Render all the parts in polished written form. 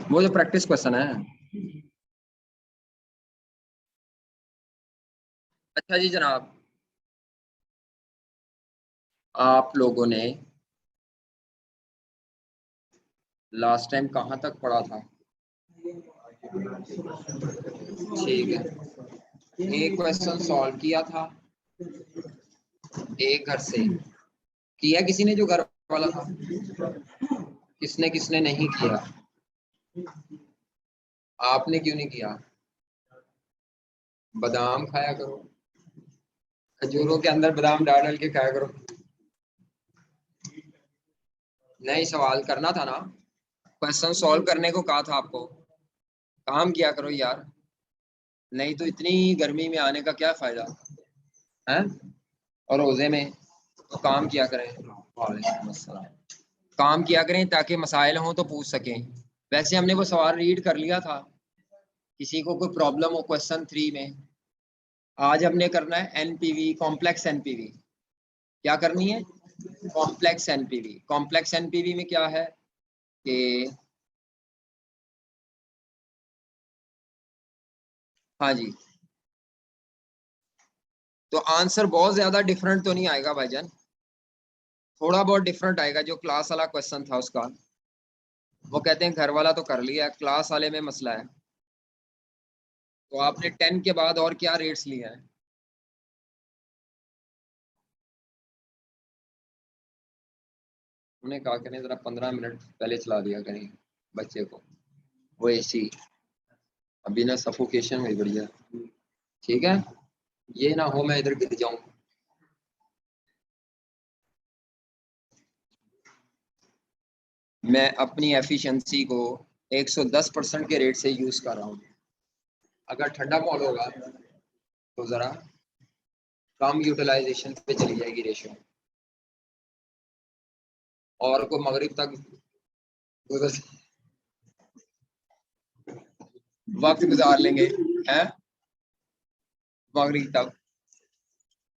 वो जो practice question है। अच्छा जी जनाब, आप लोगों ने लास्ट टाइम कहाँ तक पढ़ा था? ठीक है, एक क्वेश्चन सॉल्व किया था एक घर से, किया किसी ने जो घर वाला था? किसने किसने नहीं किया? आपने क्यों नहीं किया? बादाम खाया करो, खजूरों के अंदर बादाम डाल डाल के खाया करो। नहीं, सवाल करना था ना, क्वेश्चन सॉल्व करने को कहा था आपको। काम किया करो यार, नहीं तो इतनी गर्मी में आने का क्या फायदा है? और रोजे में तो काम किया करें। वालेकुम अस्सलाम। काम किया करें ताकि मसाइल हों तो पूछ सकें। वैसे हमने वो सवाल रीड कर लिया था, किसी को कोई प्रॉब्लम हो क्वेश्चन 3 में। आज हमने करना है एनपीवी, कॉम्प्लेक्स एनपीवी। क्या करनी है? Complex NPV. कॉम्प्लेक्स एनपीवी में क्या है कि हाँ जी, तो आंसर बहुत ज्यादा डिफरेंट तो नहीं आएगा भाईजान, थोड़ा बहुत डिफरेंट आएगा। जो क्लास वाला क्वेश्चन था उसका, वो कहते हैं घर वाला तो कर लिया, क्लास वाले में मसला है। तो आपने 10 के बाद और क्या रेट्स लिया है? उन्हें कहा करें जरा 15 मिनट पहले चला दिया करें बच्चे को, वो एसी, अभी ना सफोकेशन हुई बढ़िया। ठीक है, ये ना हो मैं इधर गिर जाऊं। मैं अपनी एफिशिएंसी को 110% के रेट से यूज कर रहा हूँ। अगर ठंडा माहौल होगा तो जरा कम यूटिलाइजेशन पे चली जाएगी रेशियो, और को मगरिब तक वक्त गुजार लेंगे हैं मगरिब तक।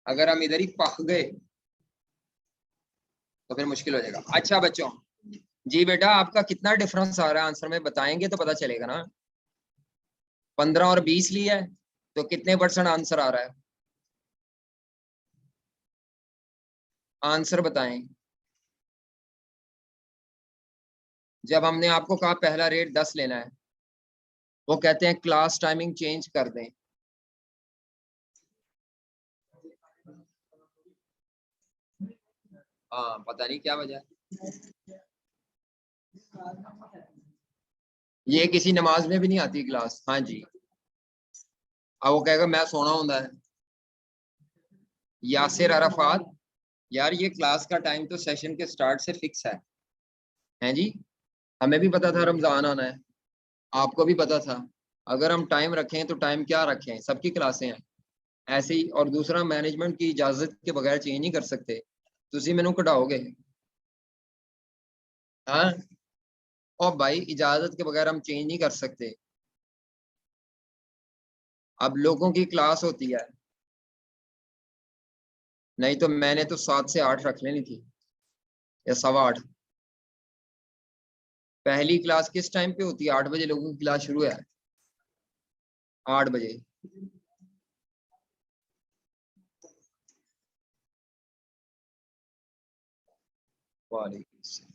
अगर हम इधर ही पक गए तो फिर मुश्किल हो जाएगा। अच्छा बच्चों, जी बेटा, आपका कितना डिफरेंस आ रहा है आंसर में बताएंगे तो पता चलेगा ना। 15 और 20 लिया है तो कितने % आंसर आ रहा है? आंसर बताएं। जब हमने आपको कहा पहला रेट 10 लेना है, वो कहते हैं क्लास टाइमिंग चेंज कर दें। हाँ, पता नहीं क्या वजह है। ये किसी नमाज में भी नहीं आती क्लास। हाँ जी, अब वो कहेगा मैं सोना होता है। यासिर अराफात, यार ये क्लास का टाइम तो सेशन के स्टार्ट से फिक्स है। हैं जी, हमें भी पता था रमजान आना है, आपको भी पता था। अगर हम टाइम रखें तो टाइम क्या रखें, सबकी क्लासें हैं ऐसे ही। और दूसरा, मैनेजमेंट की इजाजत के बगैर चेंज नहीं कर सकते, तुसी मैनू कढ़ाओगे। हाँ, और भाई इजाजत के बगैर हम चेंज नहीं कर सकते। अब लोगों की क्लास होती है, नहीं तो मैंने तो 7 से 8 रख लेनी थी, या 8:15। पहली क्लास किस टाइम पे होती है? 8 बजे लोगों की क्लास शुरू है, 8 बजे। वालेकुम सलाम।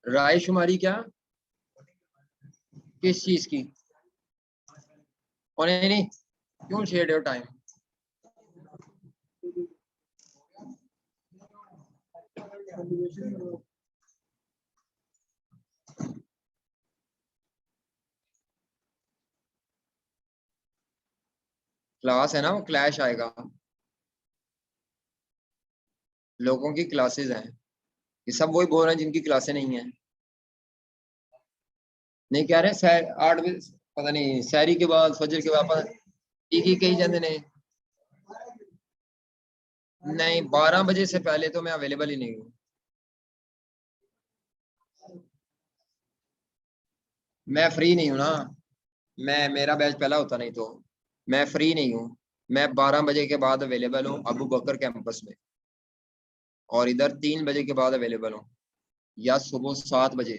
राय शुमारी क्या? किस चीज की? और नहीं नहीं, क्यों छेड़ रहे हो टाइम? क्लास है ना, वो क्लैश आएगा। लोगों की क्लासेस हैं, ये सब वही बोल रहे हैं जिनकी क्लासें नहीं है। नहीं कह रहे सैर 8 बजे, पता नहीं सैरी के बाद फजर के बाद एक ही कही जाते ने। नहीं, 12 बजे से पहले तो मैं अवेलेबल ही नहीं हूँ। मैं फ्री नहीं हूँ ना, मैं, मेरा बैच पहला होता, नहीं तो मैं फ्री नहीं हूँ। मैं 12 बजे के बाद अवेलेबल हूँ अबू बकर कैंपस में, और इधर 3 बजे के बाद अवेलेबल हूँ, या सुबह 7 बजे।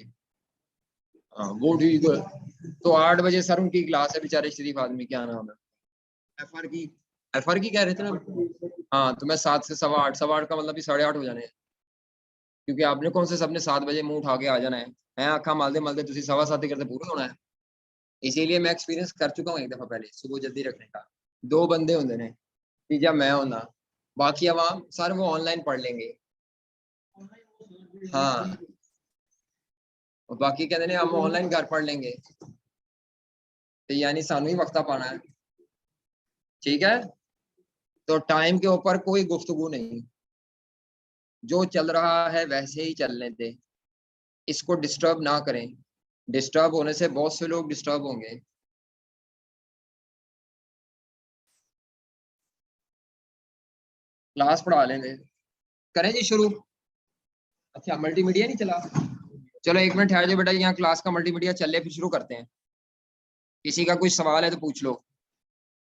हाँ वो ठीक है। तो 8 बजे सर उनकी क्लास है, बेचारे शरीफ आदमी, क्या नाम है, एफआर की, एफआर की कह रहे थे ना। हाँ तो मैं 7 से 8:15, 8:15 का मतलब भी 8:30 हो जाने हैं, क्योंकि आपने कौन से सबने 7 बजे मुंह उठा के आ जाना है आखा मालदे मालदे तुम 7:15 करते पूरा होना है। इसीलिए मैं एक्सपीरियंस कर चुका हूँ एक दफा पहले सुबह जल्दी रखने का। 2 बंदे होंगे ने, तीजा मैं होना, बाकी आवाम सारे वो ऑनलाइन पढ़ लेंगे। हाँ और बाकी कहते हैं हम ऑनलाइन घर पढ़ लेंगे, तो यानी सानू ही वक्ता पाना है। ठीक है, तो टाइम के ऊपर कोई गुफ्तगू नहीं, जो चल रहा है वैसे ही चलने दे, इसको डिस्टर्ब ना करें। डिस्टर्ब होने से बहुत से लोग डिस्टर्ब होंगे। क्लास पढ़ा लेंगे, करें जी शुरू। अच्छा मल्टीमीडिया नहीं चला, चलो 1 मिनट ठहर जाओ बेटा, यहाँ क्लास का मल्टीमीडिया चल रहा है, फिर शुरू करते हैं। किसी का कोई सवाल है तो पूछ लो,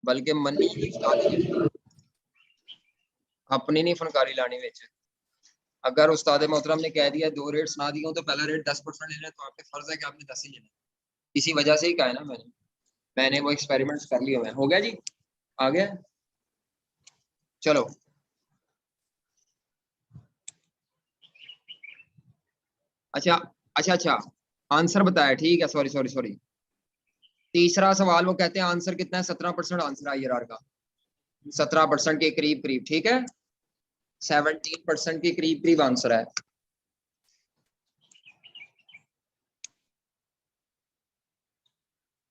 बल्कि मनी अपनी नहीं फनकारी लानी विच। अगर उस्ताद मोहतरम ने कह दिया 2 रेट सुना दिया तो पहला रेट 10% लेना, तो आपके फर्ज है कि आपने 10 ही लेना। इसी वजह से ही कहा है ना मैंने वो एक्सपेरिमेंट्स कर लिए हुए हैं। हो गया जी, आ गया, चलो। अच्छा अच्छा अच्छा, आंसर बताया, ठीक है, सॉरी सॉरी सॉरी। तीसरा सवाल वो कहते हैं आंसर कितना है, 17% आंसर आई आर का, 17% के करीब करीब, ठीक है, 17% के करीब करीब आंसर है।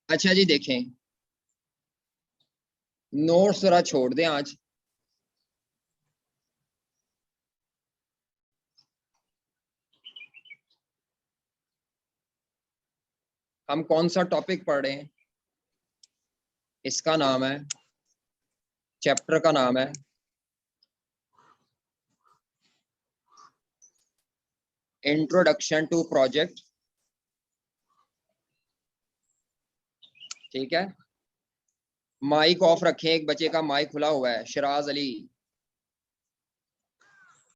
अच्छा जी देखें, नोट्स जरा छोड़ दें आज। हम कौन सा टॉपिक पढ़ रहे हैं, इसका नाम है, चैप्टर का नाम है इंट्रोडक्शन टू प्रोजेक्ट। ठीक है, माइक ऑफ रखें, एक बच्चे का माइक खुला हुआ है, शराज अली।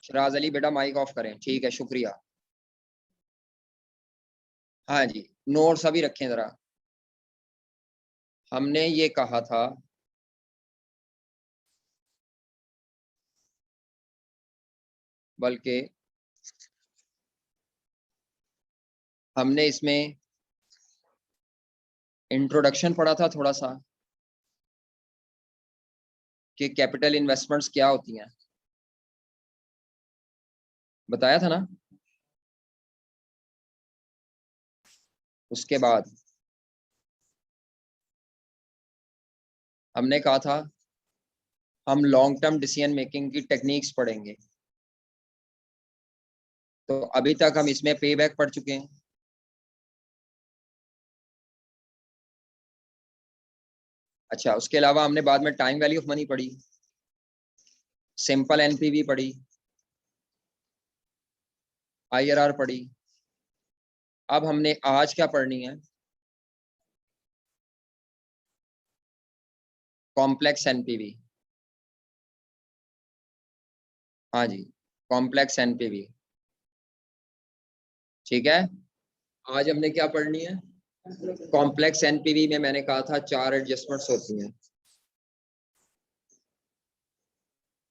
शराज अली बेटा माइक ऑफ करें, ठीक है, शुक्रिया। हाँ जी, नोट्स अभी रखें जरा। हमने ये कहा था बल्कि हमने इसमें इंट्रोडक्शन पढ़ा था थोड़ा सा, कि कैपिटल इन्वेस्टमेंट्स क्या होती हैं, बताया था ना। उसके बाद हमने कहा था हम लॉन्ग टर्म डिसीजन मेकिंग की टेक्निक्स पढ़ेंगे। तो अभी तक हम इसमें पे बैक पढ़ चुके हैं। अच्छा, उसके अलावा हमने बाद में टाइम वैल्यू ऑफ मनी पढ़ी, सिंपल एनपीवी पढ़ी, आईआरआर पढ़ी। अब हमने आज क्या पढ़नी है, कॉम्प्लेक्स एनपीवी। हाँ जी, कॉम्प्लेक्स एनपीवी, ठीक है। आज हमने क्या पढ़नी है, कॉम्प्लेक्स एनपीवी में मैंने कहा था 4 एडजस्टमेंट्स होती हैं।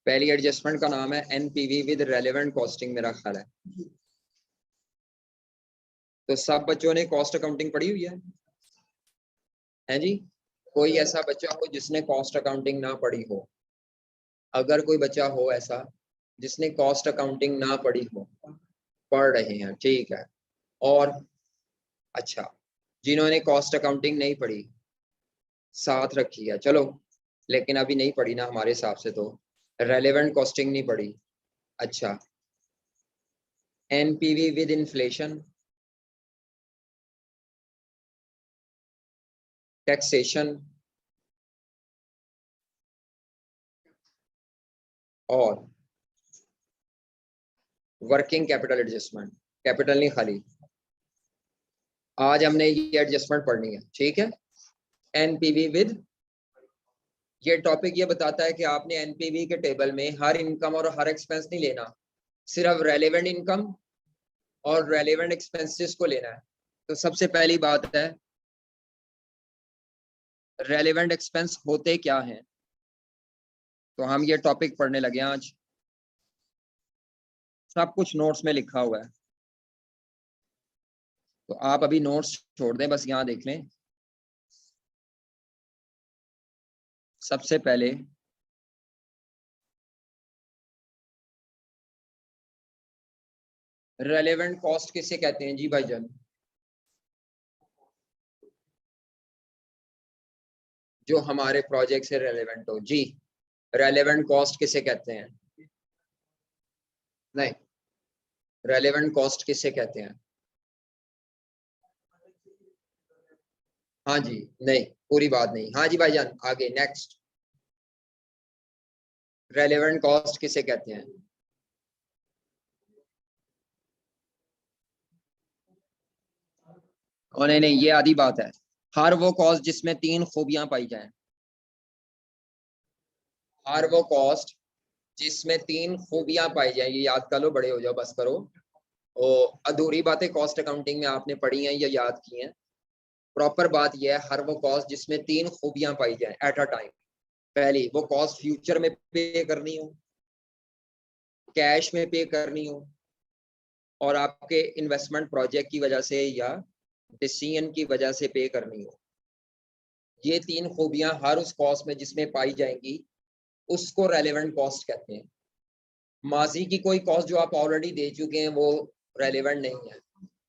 पहली एडजस्टमेंट का नाम है एनपीवी विद रेलेवेंट कॉस्टिंग, मेरा ख्याल है। तो सब बच्चों ने कॉस्ट अकाउंटिंग पढ़ी हुई है जी। कोई ऐसा बच्चा हो जिसने कॉस्ट अकाउंटिंग ना पढ़ी हो, अगर कोई बच्चा हो ऐसा जिसने कॉस्ट अकाउंटिंग ना पढ़ी हो, पढ़ रहे हैं, ठीक है। और अच्छा, जिन्होंने कॉस्ट अकाउंटिंग नहीं पढ़ी साथ रखी है, चलो, लेकिन अभी नहीं पढ़ी ना हमारे हिसाब से, तो रेलेवेंट कॉस्टिंग नहीं पढ़ी। अच्छा, एनपीवी विद इन्फ्लेशन, टैक्सेशन, और वर्किंग कैपिटल एडजस्टमेंट, कैपिटल नहीं खाली। आज हमने ये एडजस्टमेंट पढ़नी है, ठीक है, एनपीवी विद ये टॉपिक ये बताता है कि आपने एनपीवी के टेबल में हर इनकम और हर एक्सपेंस नहीं लेना, सिर्फ रेलेवेंट इनकम और रेलेवेंट एक्सपेंसेस को लेना है। तो सबसे पहली बात है रेलेवेंट एक्सपेंस होते क्या हैं। तो हम ये टॉपिक पढ़ने लगे आज, सब कुछ नोट्स में लिखा हुआ है, तो आप अभी नोट्स छोड़ दें, बस यहाँ देख लें। सबसे पहले रेलेवेंट कॉस्ट किसे कहते हैं जी भाईजान? जो हमारे प्रोजेक्ट से रेलेवेंट हो जी। रेलेवेंट कॉस्ट किसे कहते हैं? नहीं, रेलेवेंट कॉस्ट किसे कहते हैं? हाँ जी, नहीं पूरी बात नहीं। हाँ जी भाईजान, आगे नेक्स्ट। रेलेवेंट कॉस्ट किसे कहते हैं? और नहीं नहीं, ये आधी बात है। हर वो कॉस्ट जिसमें तीन खूबियां पाई जाएं। हर वो कॉस्ट जिसमें तीन खूबियां पाई जाएं, ये याद कर लो, बड़े हो जाओ, बस करो। और अधूरी बातें कॉस्ट अकाउंटिंग में आपने पढ़ी हैं या याद की हैं। प्रॉपर बात यह है, हर वो कॉस्ट जिसमें तीन खूबियां पाई जाएं एट अ टाइम। पहली, वो कॉस्ट फ्यूचर में पे करनी हो, कैश में पे करनी हो, और आपके इन्वेस्टमेंट प्रोजेक्ट की वजह से या डिसीजन की वजह से पे करनी हो। ये तीन खूबियां हर उस कॉस्ट में जिसमें पाई जाएंगी, उसको रेलेवेंट कॉस्ट कहते हैं। माजी की कोई कॉस्ट जो आप ऑलरेडी दे चुके हैं वो रेलेवेंट नहीं है।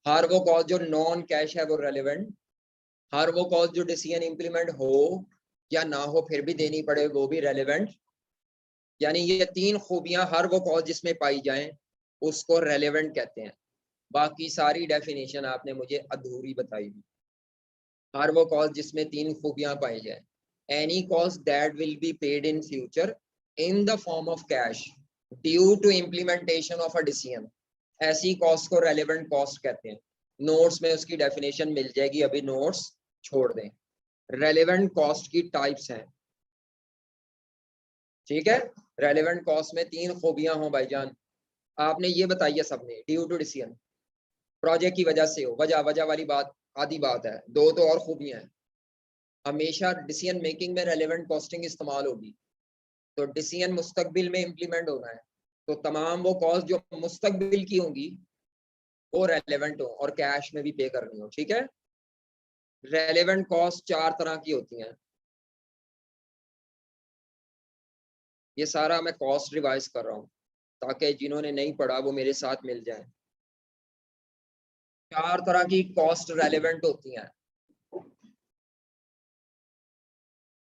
हर वो कॉस्ट जो नॉन कैश है वो रेलेवेंट। हर वो कॉस्ट जो डिसीजन इंप्लीमेंट हो या ना हो फिर भी देनी पड़े वो भी रेलेवेंट। यानी ये तीन खूबियां हर वो कॉस्ट जिसमें पाई जाएं उसको रेलेवेंट कहते हैं। बाकी सारी डेफिनेशन आपने मुझे अधूरी बताई। हर वो कॉस्ट जिसमें तीन खूबियां पाई जाए। Any cost that will be paid in future in the form of cash due to implementation of a decision, ऐसी कॉस्ट को रेलेवेंट कॉस्ट कहते हैं। नोट्स में उसकी डेफिनेशन मिल जाएगी, अभी नोट्स छोड़ दें। रेलेवेंट कॉस्ट की टाइप्स हैं, ठीक है। रेलेवेंट कॉस्ट में तीन खूबियां हो भाईजान। आपने ये बताई है सबने, ड्यू टू डिसीजन, प्रोजेक्ट की वजह से हो, वजह वजह वाली बात आधी बात है, दो तो और खूबियां हैं। हमेशा डिसीजन मेकिंग में रेलेवेंट कॉस्टिंग इस्तेमाल होगी। तो डिसीजन मुस्तकबिल में इम्प्लीमेंट होना है, तो तमाम वो कॉस्ट जो मुस्तकबिल की होंगी वो रेलेवेंट हो और कैश में भी पे करनी हो, ठीक है। रेलेवेंट कॉस्ट चार तरह की होती हैं। ये सारा मैं कॉस्ट रिवाइज कर रहा हूँ ताकि जिन्होंने नहीं पढ़ा वो मेरे साथ मिल जाए। चार तरह की कॉस्ट रेलेवेंट होती हैं।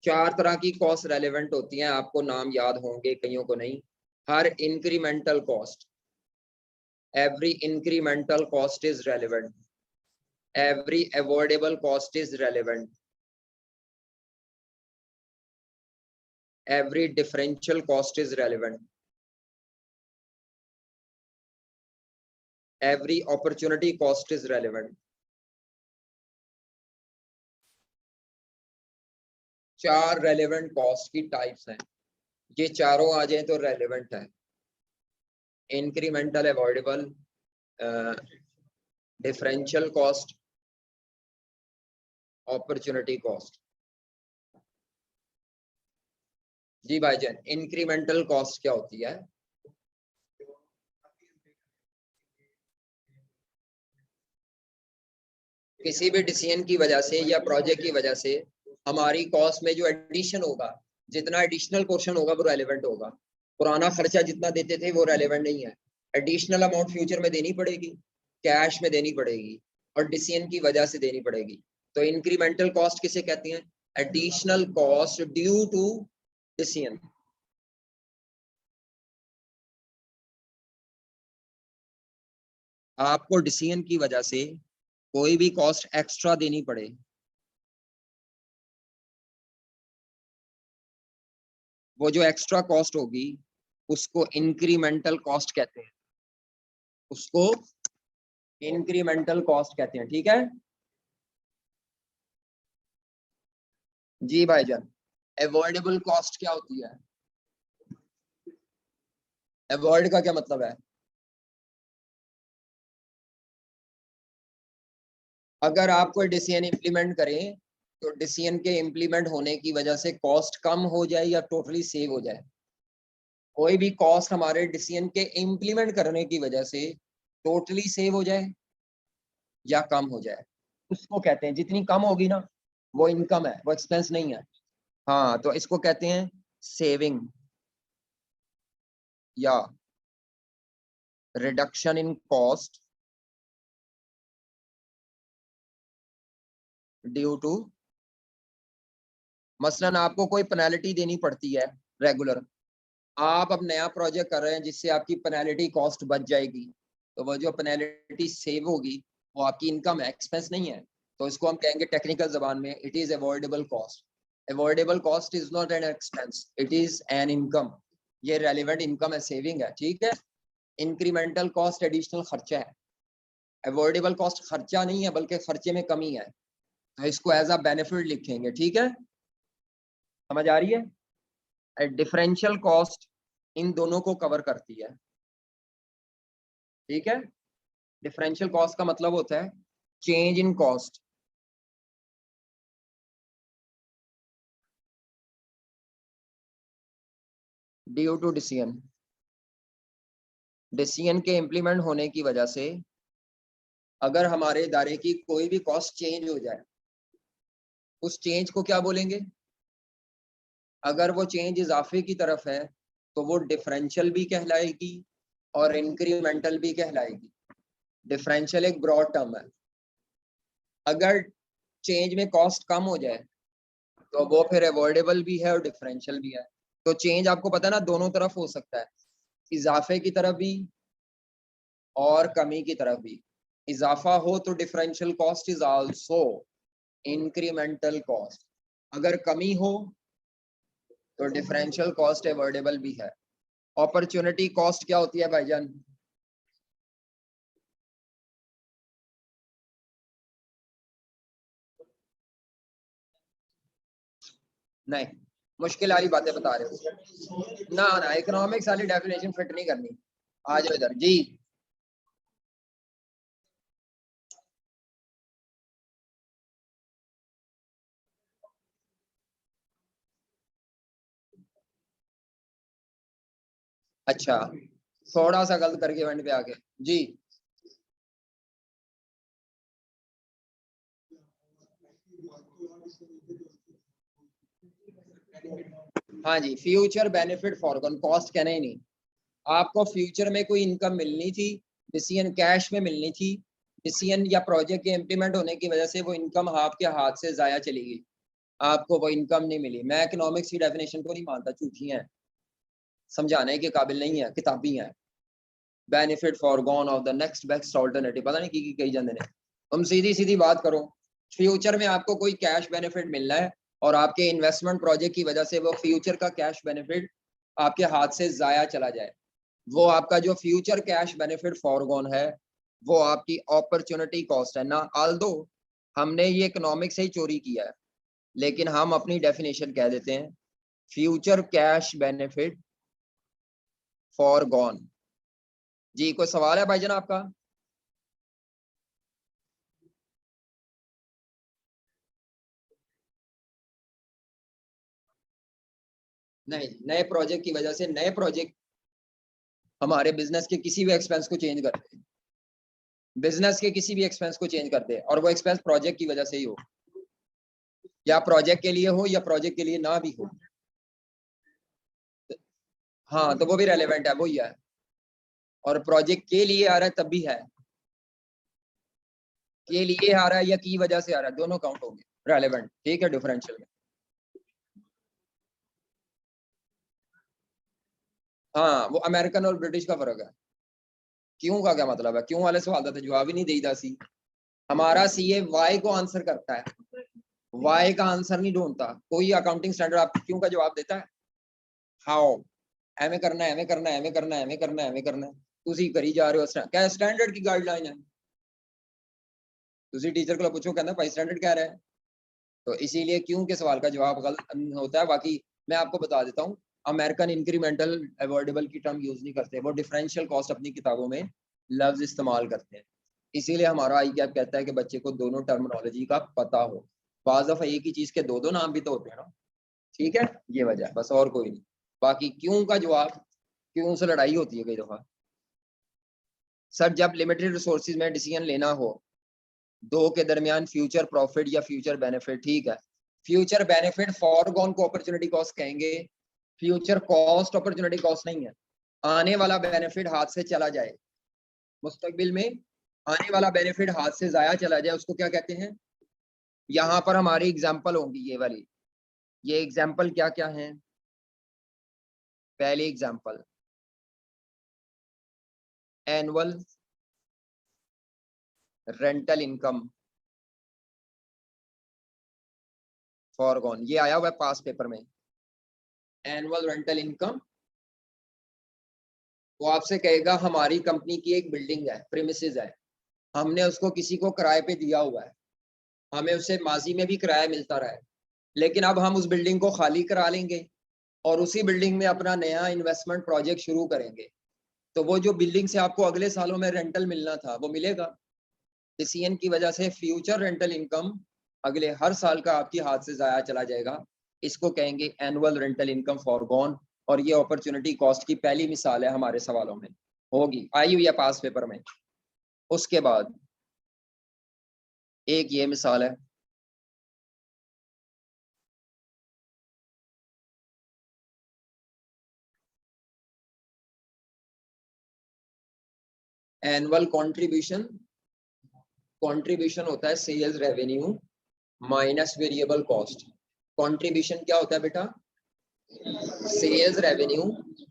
चार तरह की कॉस्ट रेलेवेंट होती हैं, आपको नाम याद होंगे, कईयों को नहीं। हर incremental cost, every incremental cost is relevant, every avoidable cost is relevant, every differential cost is relevant, every opportunity cost is relevant। चार रेलेवेंट कॉस्ट की टाइप्स हैं, ये चारों आ जाए तो रेलेवेंट है। Incremental, avoidable, differential cost, opportunity cost. जी भाईजान, इंक्रीमेंटल कॉस्ट क्या होती है? किसी भी डिसीजन की वजह से या प्रोजेक्ट की वजह से हमारी कॉस्ट में जो एडिशन होगा, जितना एडिशनल पोर्शन होगा वो रेलेवेंट होगा। पुराना खर्चा जितना देते थे वो रेलेवेंट नहीं है, एडिशनल अमाउंट फ्यूचर में देनी पड़ेगी, कैश में देनी पड़ेगी और डिसीजन की वजह से देनी पड़ेगी। तो इंक्रीमेंटल कॉस्ट किसे कहती हैं? Additional cost due to decision. आपको डिसीजन की वजह से कोई भी कॉस्ट एक्स्ट्रा देनी पड़े, वो जो एक्स्ट्रा कॉस्ट होगी उसको इंक्रीमेंटल कॉस्ट कहते हैं, उसको इंक्रीमेंटल कॉस्ट कहते हैं, ठीक है जी भाईजान। अवॉइडेबल कॉस्ट क्या होती है? अवॉइड का क्या मतलब है? अगर आप कोई डिसीजन इंप्लीमेंट करें तो डिसीजन के इंप्लीमेंट होने की वजह से कॉस्ट कम हो जाए या टोटली सेव हो जाए। कोई भी कॉस्ट हमारे डिसीजन के इंप्लीमेंट करने की वजह से टोटली सेव हो जाए या कम हो जाए, उसको कहते हैं, जितनी कम होगी ना वो इनकम है, वो एक्सपेंस नहीं है। हाँ, तो इसको कहते हैं सेविंग या reduction in cost due to, मसलन आपको कोई पेनल्टी देनी पड़ती है रेगुलर, आप अब नया प्रोजेक्ट कर रहे हैं जिससे आपकी पेनल्टी कॉस्ट बच जाएगी, तो वो जो पेनल्टी सेव होगी वो आपकी इनकम है, एक्सपेंस नहीं है। तो इसको हम कहेंगे टेक्निकल जबान में it is avoidable cost. Avoidable cost is not an expense, it is an income. ये रेलिवेंट इनकम है, सेविंग है, ठीक है। इंक्रीमेंटल कॉस्ट एडिशनल खर्चा है, अवॉइडेबल कॉस्ट खर्चा नहीं है बल्कि खर्चे में कमी है, तो इसको एज अ बेनिफिट लिखेंगे, ठीक है। समझ आ रही है? डिफरेंशियल कॉस्ट इन दोनों को कवर करती है, ठीक है। डिफरेंशियल कॉस्ट का मतलब होता है change in cost due to decision, decision के इम्प्लीमेंट होने की वजह से अगर हमारे इदारे की कोई भी कॉस्ट चेंज हो जाए, उस चेंज को क्या बोलेंगे? अगर वो चेंज इजाफे की तरफ है तो वो डिफरेंशियल भी कहलाएगी और इंक्रीमेंटल भी कहलाएगी। डिफरेंशियल एक ब्रॉड टर्म है, अगर चेंज में कॉस्ट कम हो जाए तो वो फिर अवॉइडेबल भी है और डिफरेंशियल भी है। तो चेंज आपको पता है ना, दोनों तरफ हो सकता है, इजाफे की तरफ भी और कमी की तरफ भी। इजाफा हो तो differential cost is also incremental cost, अगर कमी हो तो डिफरेंशियल कॉस्ट अवॉइडेबल भी है। अपॉर्चुनिटी कॉस्ट क्या होती है भाईजान? नहीं, मुश्किल वाली बातें बता रहे हो ना, ना इकोनॉमिक्स वाली डेफिनेशन फिट नहीं करनी। आ जाओ इधर जी। अच्छा, थोड़ा सा गलत करके इवेंट पे आके जी। हाँ जी, फ्यूचर बेनिफिट फॉरगॉन, कॉस्ट कहना ही नहीं। आपको फ्यूचर में कोई इनकम मिलनी थी, डिसीजन कैश में मिलनी थी, डिसीजन या प्रोजेक्ट के इम्प्लीमेंट होने की वजह से वो इनकम आपके हाथ से जाया चली गई, आपको वो इनकम नहीं मिली। मैं इकोनॉमिक्स की डेफिनेशन को नहीं मानता, झूठी है, समझाने के काबिल नहीं है, किताबी है। Benefit foregone of the next best alternative, पता नहीं की कही जाते हैं। हम सीधी सीधी बात करो, फ्यूचर में आपको कोई कैश बेनिफिट मिलना है और आपके इन्वेस्टमेंट प्रोजेक्ट की वजह से वो फ्यूचर का कैश बेनिफिट आपके हाथ से जाया चला जाए, वो आपका जो फ्यूचर कैश बेनिफिट फॉरगॉन है वो आपकी अपॉर्चुनिटी कॉस्ट है ना। आल्दो हमने ये इकोनॉमिक्स से ही चोरी किया है, लेकिन हम अपनी डेफिनेशन कह देते हैं फ्यूचर कैश बेनिफिट फॉरगॉन। जी, कोई सवाल है भाईजान आपका? नहीं, नए प्रोजेक्ट की वजह से, नए प्रोजेक्ट हमारे बिजनेस के किसी भी एक्सपेंस को चेंज करते हैं, बिजनेस के किसी भी एक्सपेंस को चेंज करते हैं, और वो एक्सपेंस प्रोजेक्ट की वजह से ही हो, या प्रोजेक्ट के लिए हो या प्रोजेक्ट के लिए ना भी हो। हाँ, तो वो भी रेलेवेंट है, वही है। और प्रोजेक्ट के लिए आ रहा है तब भी है, के लिए आ रहा है या की वजह से आ रहा है, दोनों काउंट होंगे रेलेवेंट, ठीक है, डिफरेंशियल में। हाँ, वो अमेरिकन और ब्रिटिश का फर्क है। क्यों का क्या मतलब है? क्यों वाले सवाल था जवाब ही नहीं देता सी। हमारा सीए वाई को आंसर करता है, वाई का आंसर नहीं ढूंढता। कोई अकाउंटिंग स्टैंडर्ड आपको क्यों का जवाब देता है? हाउ, एवं करना है, एवं करना है, एवं करना है, एवं करना है, एवं करना है, ਤੁਸੀਂ करी जा रहे हो। क्या स्टैंडर्ड की गाइडलाइन है? ਤੁਸੀਂ टीचर को पूछो, कहना भाई स्टैंडर्ड कह रहा है, तो इसीलिए क्यों के सवाल का जवाब गलत होता है। बाकी मैं आपको बता देता हूँ, अमेरिकन इंक्रीमेंटल अवॉइडेबल की टर्म यूज नहीं करते, वो डिफरेंशियल कॉस्ट अपनी किताबों में लफ्ज इस्तेमाल करते हैं। इसीलिए हमारा आई कैप कहता है कि बच्चे को दोनों टर्मिनोलॉजी का पता हो। बाज़ दफा एक ही चीज के दो दो नाम भी तो होते हैं ना। ठीक है, ये वजह है, बस और कोई नहीं। बाकी क्यों का जवाब, क्यों से लड़ाई होती है कई दफा। सर जब लिमिटेड रिसोर्सेज में डिसीजन लेना हो दो के दरमियान, फ्यूचर प्रॉफिट या फ्यूचर बेनिफिट, ठीक है, फ्यूचर बेनिफिट फॉरगॉन को अपॉर्चुनिटी कॉस्ट कहेंगे, फ्यूचर कॉस्ट अपॉर्चुनिटी कॉस्ट नहीं है। आने वाला बेनिफिट हाथ से चला जाए, मुस्तकबिल में आने वाला बेनिफिट हाथ से जाया चला जाए, उसको क्या कहते हैं। यहाँ पर हमारी एग्जाम्पल होंगी ये वाली। ये एग्जाम्पल क्या क्या है। पहली example annual rental income foregone, ये आया हुआ है पास पेपर में। एनुअल रेंटल इनकम, वो आपसे कहेगा हमारी कंपनी की एक बिल्डिंग है, प्रीमिसेस है, हमने उसको किसी को किराए पे दिया हुआ है, हमें उससे माजी में भी किराया मिलता रहा है, लेकिन अब हम उस बिल्डिंग को खाली करा लेंगे और उसी बिल्डिंग में अपना नया इन्वेस्टमेंट प्रोजेक्ट शुरू करेंगे। तो वो जो बिल्डिंग से आपको अगले सालों में रेंटल मिलना था वो मिलेगा। डिसीजन की वजह से फ्यूचर रेंटल इनकम अगले हर साल का आपकी हाथ से जाया चला जाएगा। इसको कहेंगे एनुअल रेंटल इनकम फॉरगॉन। और ये अपॉर्चुनिटी कॉस्ट की पहली मिसाल है हमारे सवालों में, होगी, आई हुई है पास पेपर में। उसके बाद एक ये मिसाल है, एनुअल कंट्रीब्यूशन। कंट्रीब्यूशन होता है sales revenue minus variable cost. Contribution क्या होता है बेटा, sales revenue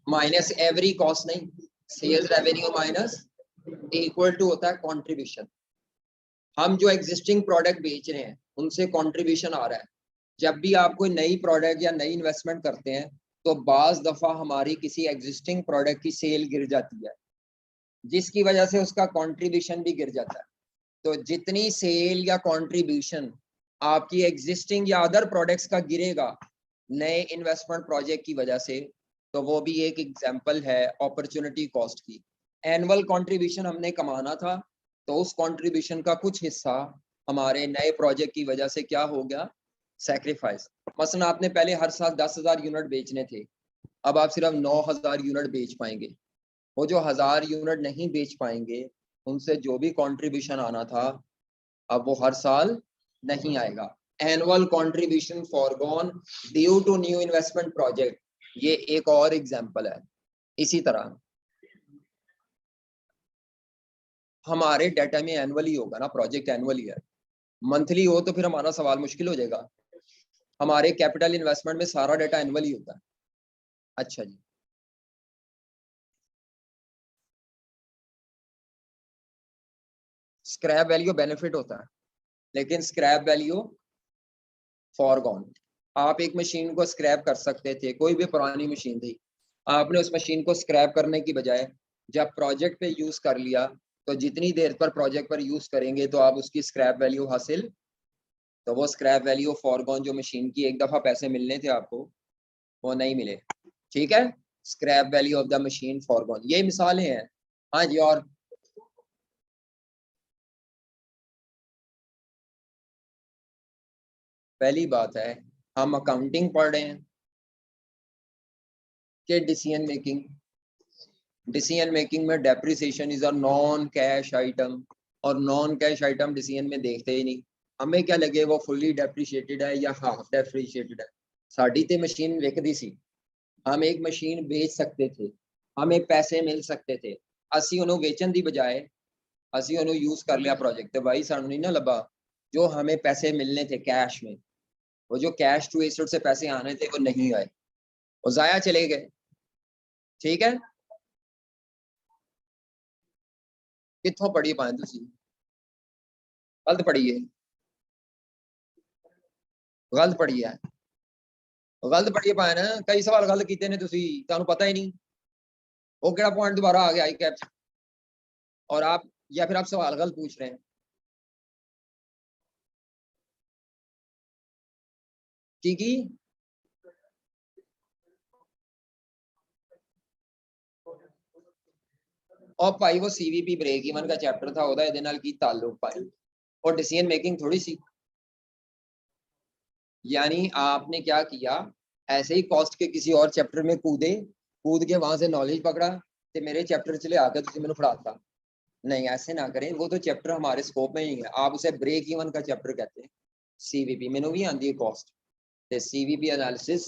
minus every cost नहीं, sales revenue minus equal to होता है कंट्रीब्यूशन। हम जो एग्जिस्टिंग प्रोडक्ट बेच रहे हैं उनसे कंट्रीब्यूशन आ रहा है। जब भी आप कोई नई प्रोडक्ट या नई इन्वेस्टमेंट करते हैं तो बाज दफा हमारी किसी एग्जिस्टिंग प्रोडक्ट की सेल गिर जाती है, जिसकी वजह से उसका कंट्रीब्यूशन भी गिर जाता है। तो जितनी सेल या कंट्रीब्यूशन आपकी एग्जिस्टिंग या अदर प्रोडक्ट्स का गिरेगा नए इन्वेस्टमेंट प्रोजेक्ट की वजह से, तो वो भी एक एग्जांपल है अपॉर्चुनिटी कॉस्ट की। एनुअल कंट्रीब्यूशन हमने कमाना था, तो उस कंट्रीब्यूशन का कुछ हिस्सा हमारे नए प्रोजेक्ट की वजह से क्या हो गया, सैक्रिफाइस। मसलन आपने पहले हर साल 10,000 यूनिट बेचने थे, अब आप सिर्फ 9,000 यूनिट बेच पाएंगे। वो जो 1,000 यूनिट नहीं बेच पाएंगे उनसे जो भी कंट्रीब्यूशन आना था अब वो हर साल नहीं आएगा। Annual contribution forgone due to new investment project, ये एक और एग्जांपल है। इसी तरह हमारे डाटा में एनुअली होगा ना, प्रोजेक्ट एनुअली है, मंथली हो तो फिर हमारा सवाल मुश्किल हो जाएगा। हमारे कैपिटल इन्वेस्टमेंट में सारा डाटा एनुअली होता है। अच्छा जी, स्क्रैप वैल्यू बेनिफिट होता है, लेकिन स्क्रैप वैल्यू फॉरगॉन। आप एक मशीन को स्क्रैप कर सकते थे, कोई भी पुरानी मशीन थी, आपने उस मशीन को स्क्रैप करने की बजाय जब प्रोजेक्ट पे यूज कर लिया, तो जितनी देर पर प्रोजेक्ट पर यूज करेंगे तो आप उसकी स्क्रैप वैल्यू हासिल, तो वो स्क्रैप वैल्यू फॉरगॉन, जो मशीन की एक दफा पैसे मिलने थे आपको वो नहीं मिले। ठीक है, scrap value of the machine foregone, ये मिसालें हैं। हाँ जी, और पहली बात है, हम अकाउंटिंग पढ़ रहे हैं कि डिसीजन मेकिंग में depreciation is a non cash item, और नॉन कैश आइटम डिसीजन में देखते ही नहीं। हमें क्या लगे वो फुल्ली डेप्रिशिएटेड है या हाफ डेप्रिशिएटेड है। साड़ी ते मशीन विकदी सी, हम एक मशीन बेच सकते थे, हमें पैसे मिल सकते थे, ਅਸੀਂ ਉਹਨੂੰ ਵੇਚਣ ਦੀ ਬਜਾਏ ਅਸੀਂ ਉਹਨੂੰ यूज कर लिया प्रोजेक्ट, तो भाई सानू नहीं ना लबा जो हमें पैसे मिलने थे कैश में, वो जो कैश टू एसेट से पैसे आने थे वो नहीं आए, वो जाया चले गए। ठीक है, कितों पढ़ी पाए तुसी, गलत पढ़ी है, गलत पढ़ी है, गलत पढ़ी पाए ना, कई सवाल गलत किए ने तुसी, ਤੁਹਾਨੂੰ पता ही नहीं वो केड़ा पॉइंट दोबारा आ गया आई कैप, और आप या फिर आप सवाल गलत पूछ रहे हैं। की और भाई वो सीवीपी ब्रेक इवन का चैप्टर था ਉਹਦਾ ਇਹਦੇ ਨਾਲ ਕੀ ਤਾल्लुक भाई और डिसीजन मेकिंग थोड़ी सी यानी आपने क्या किया ऐसे ही कॉस्ट के किसी और चैप्टर में कूद के वहां से नॉलेज पकड़ा तो मेरे चैप्टर चले आकर तुझे मैंने पढ़ाता नहीं ऐसे ना करें वो तो चैप्टर हमारे स्कोप में ही है आप उसे ब्रेक इवन का चैप्टर कहते हैं सीवीपी मैंने भी आती है कॉस्ट सीवीपी एनालिसिस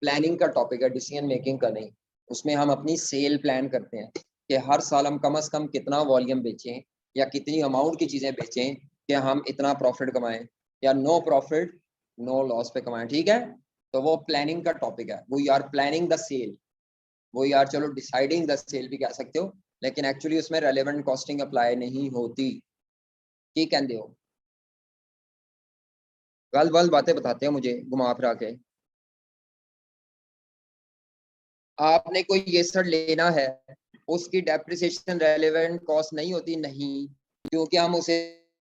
प्लानिंग का टॉपिक है डिसीजन मेकिंग का नहीं उसमें हम अपनी सेल प्लान करते हैं कि हर साल हम कम से कम कितना वॉल्यूम बेचें या कितनी अमाउंट की चीजें बेचें कि हम इतना प्रॉफिट कमाएं या नो प्रॉफिट नो लॉस पे कमाएं ठीक है तो वो प्लानिंग का टॉपिक है वो यार प्लानिंग द सेल वो यार चलो डिसाइडिंग द सेल भी कह सकते हो लेकिन एक्चुअली उसमें रेलेवेंट कॉस्टिंग अप्लाई नहीं होती की कहते हो गलत गलत बातें बताते हैं मुझे घुमा फिरा के आपने कोई एसेट लेना है उसकी डेप्रिसिएशन रेलेवेंट कॉस्ट नहीं होती नहीं क्योंकि हम उसे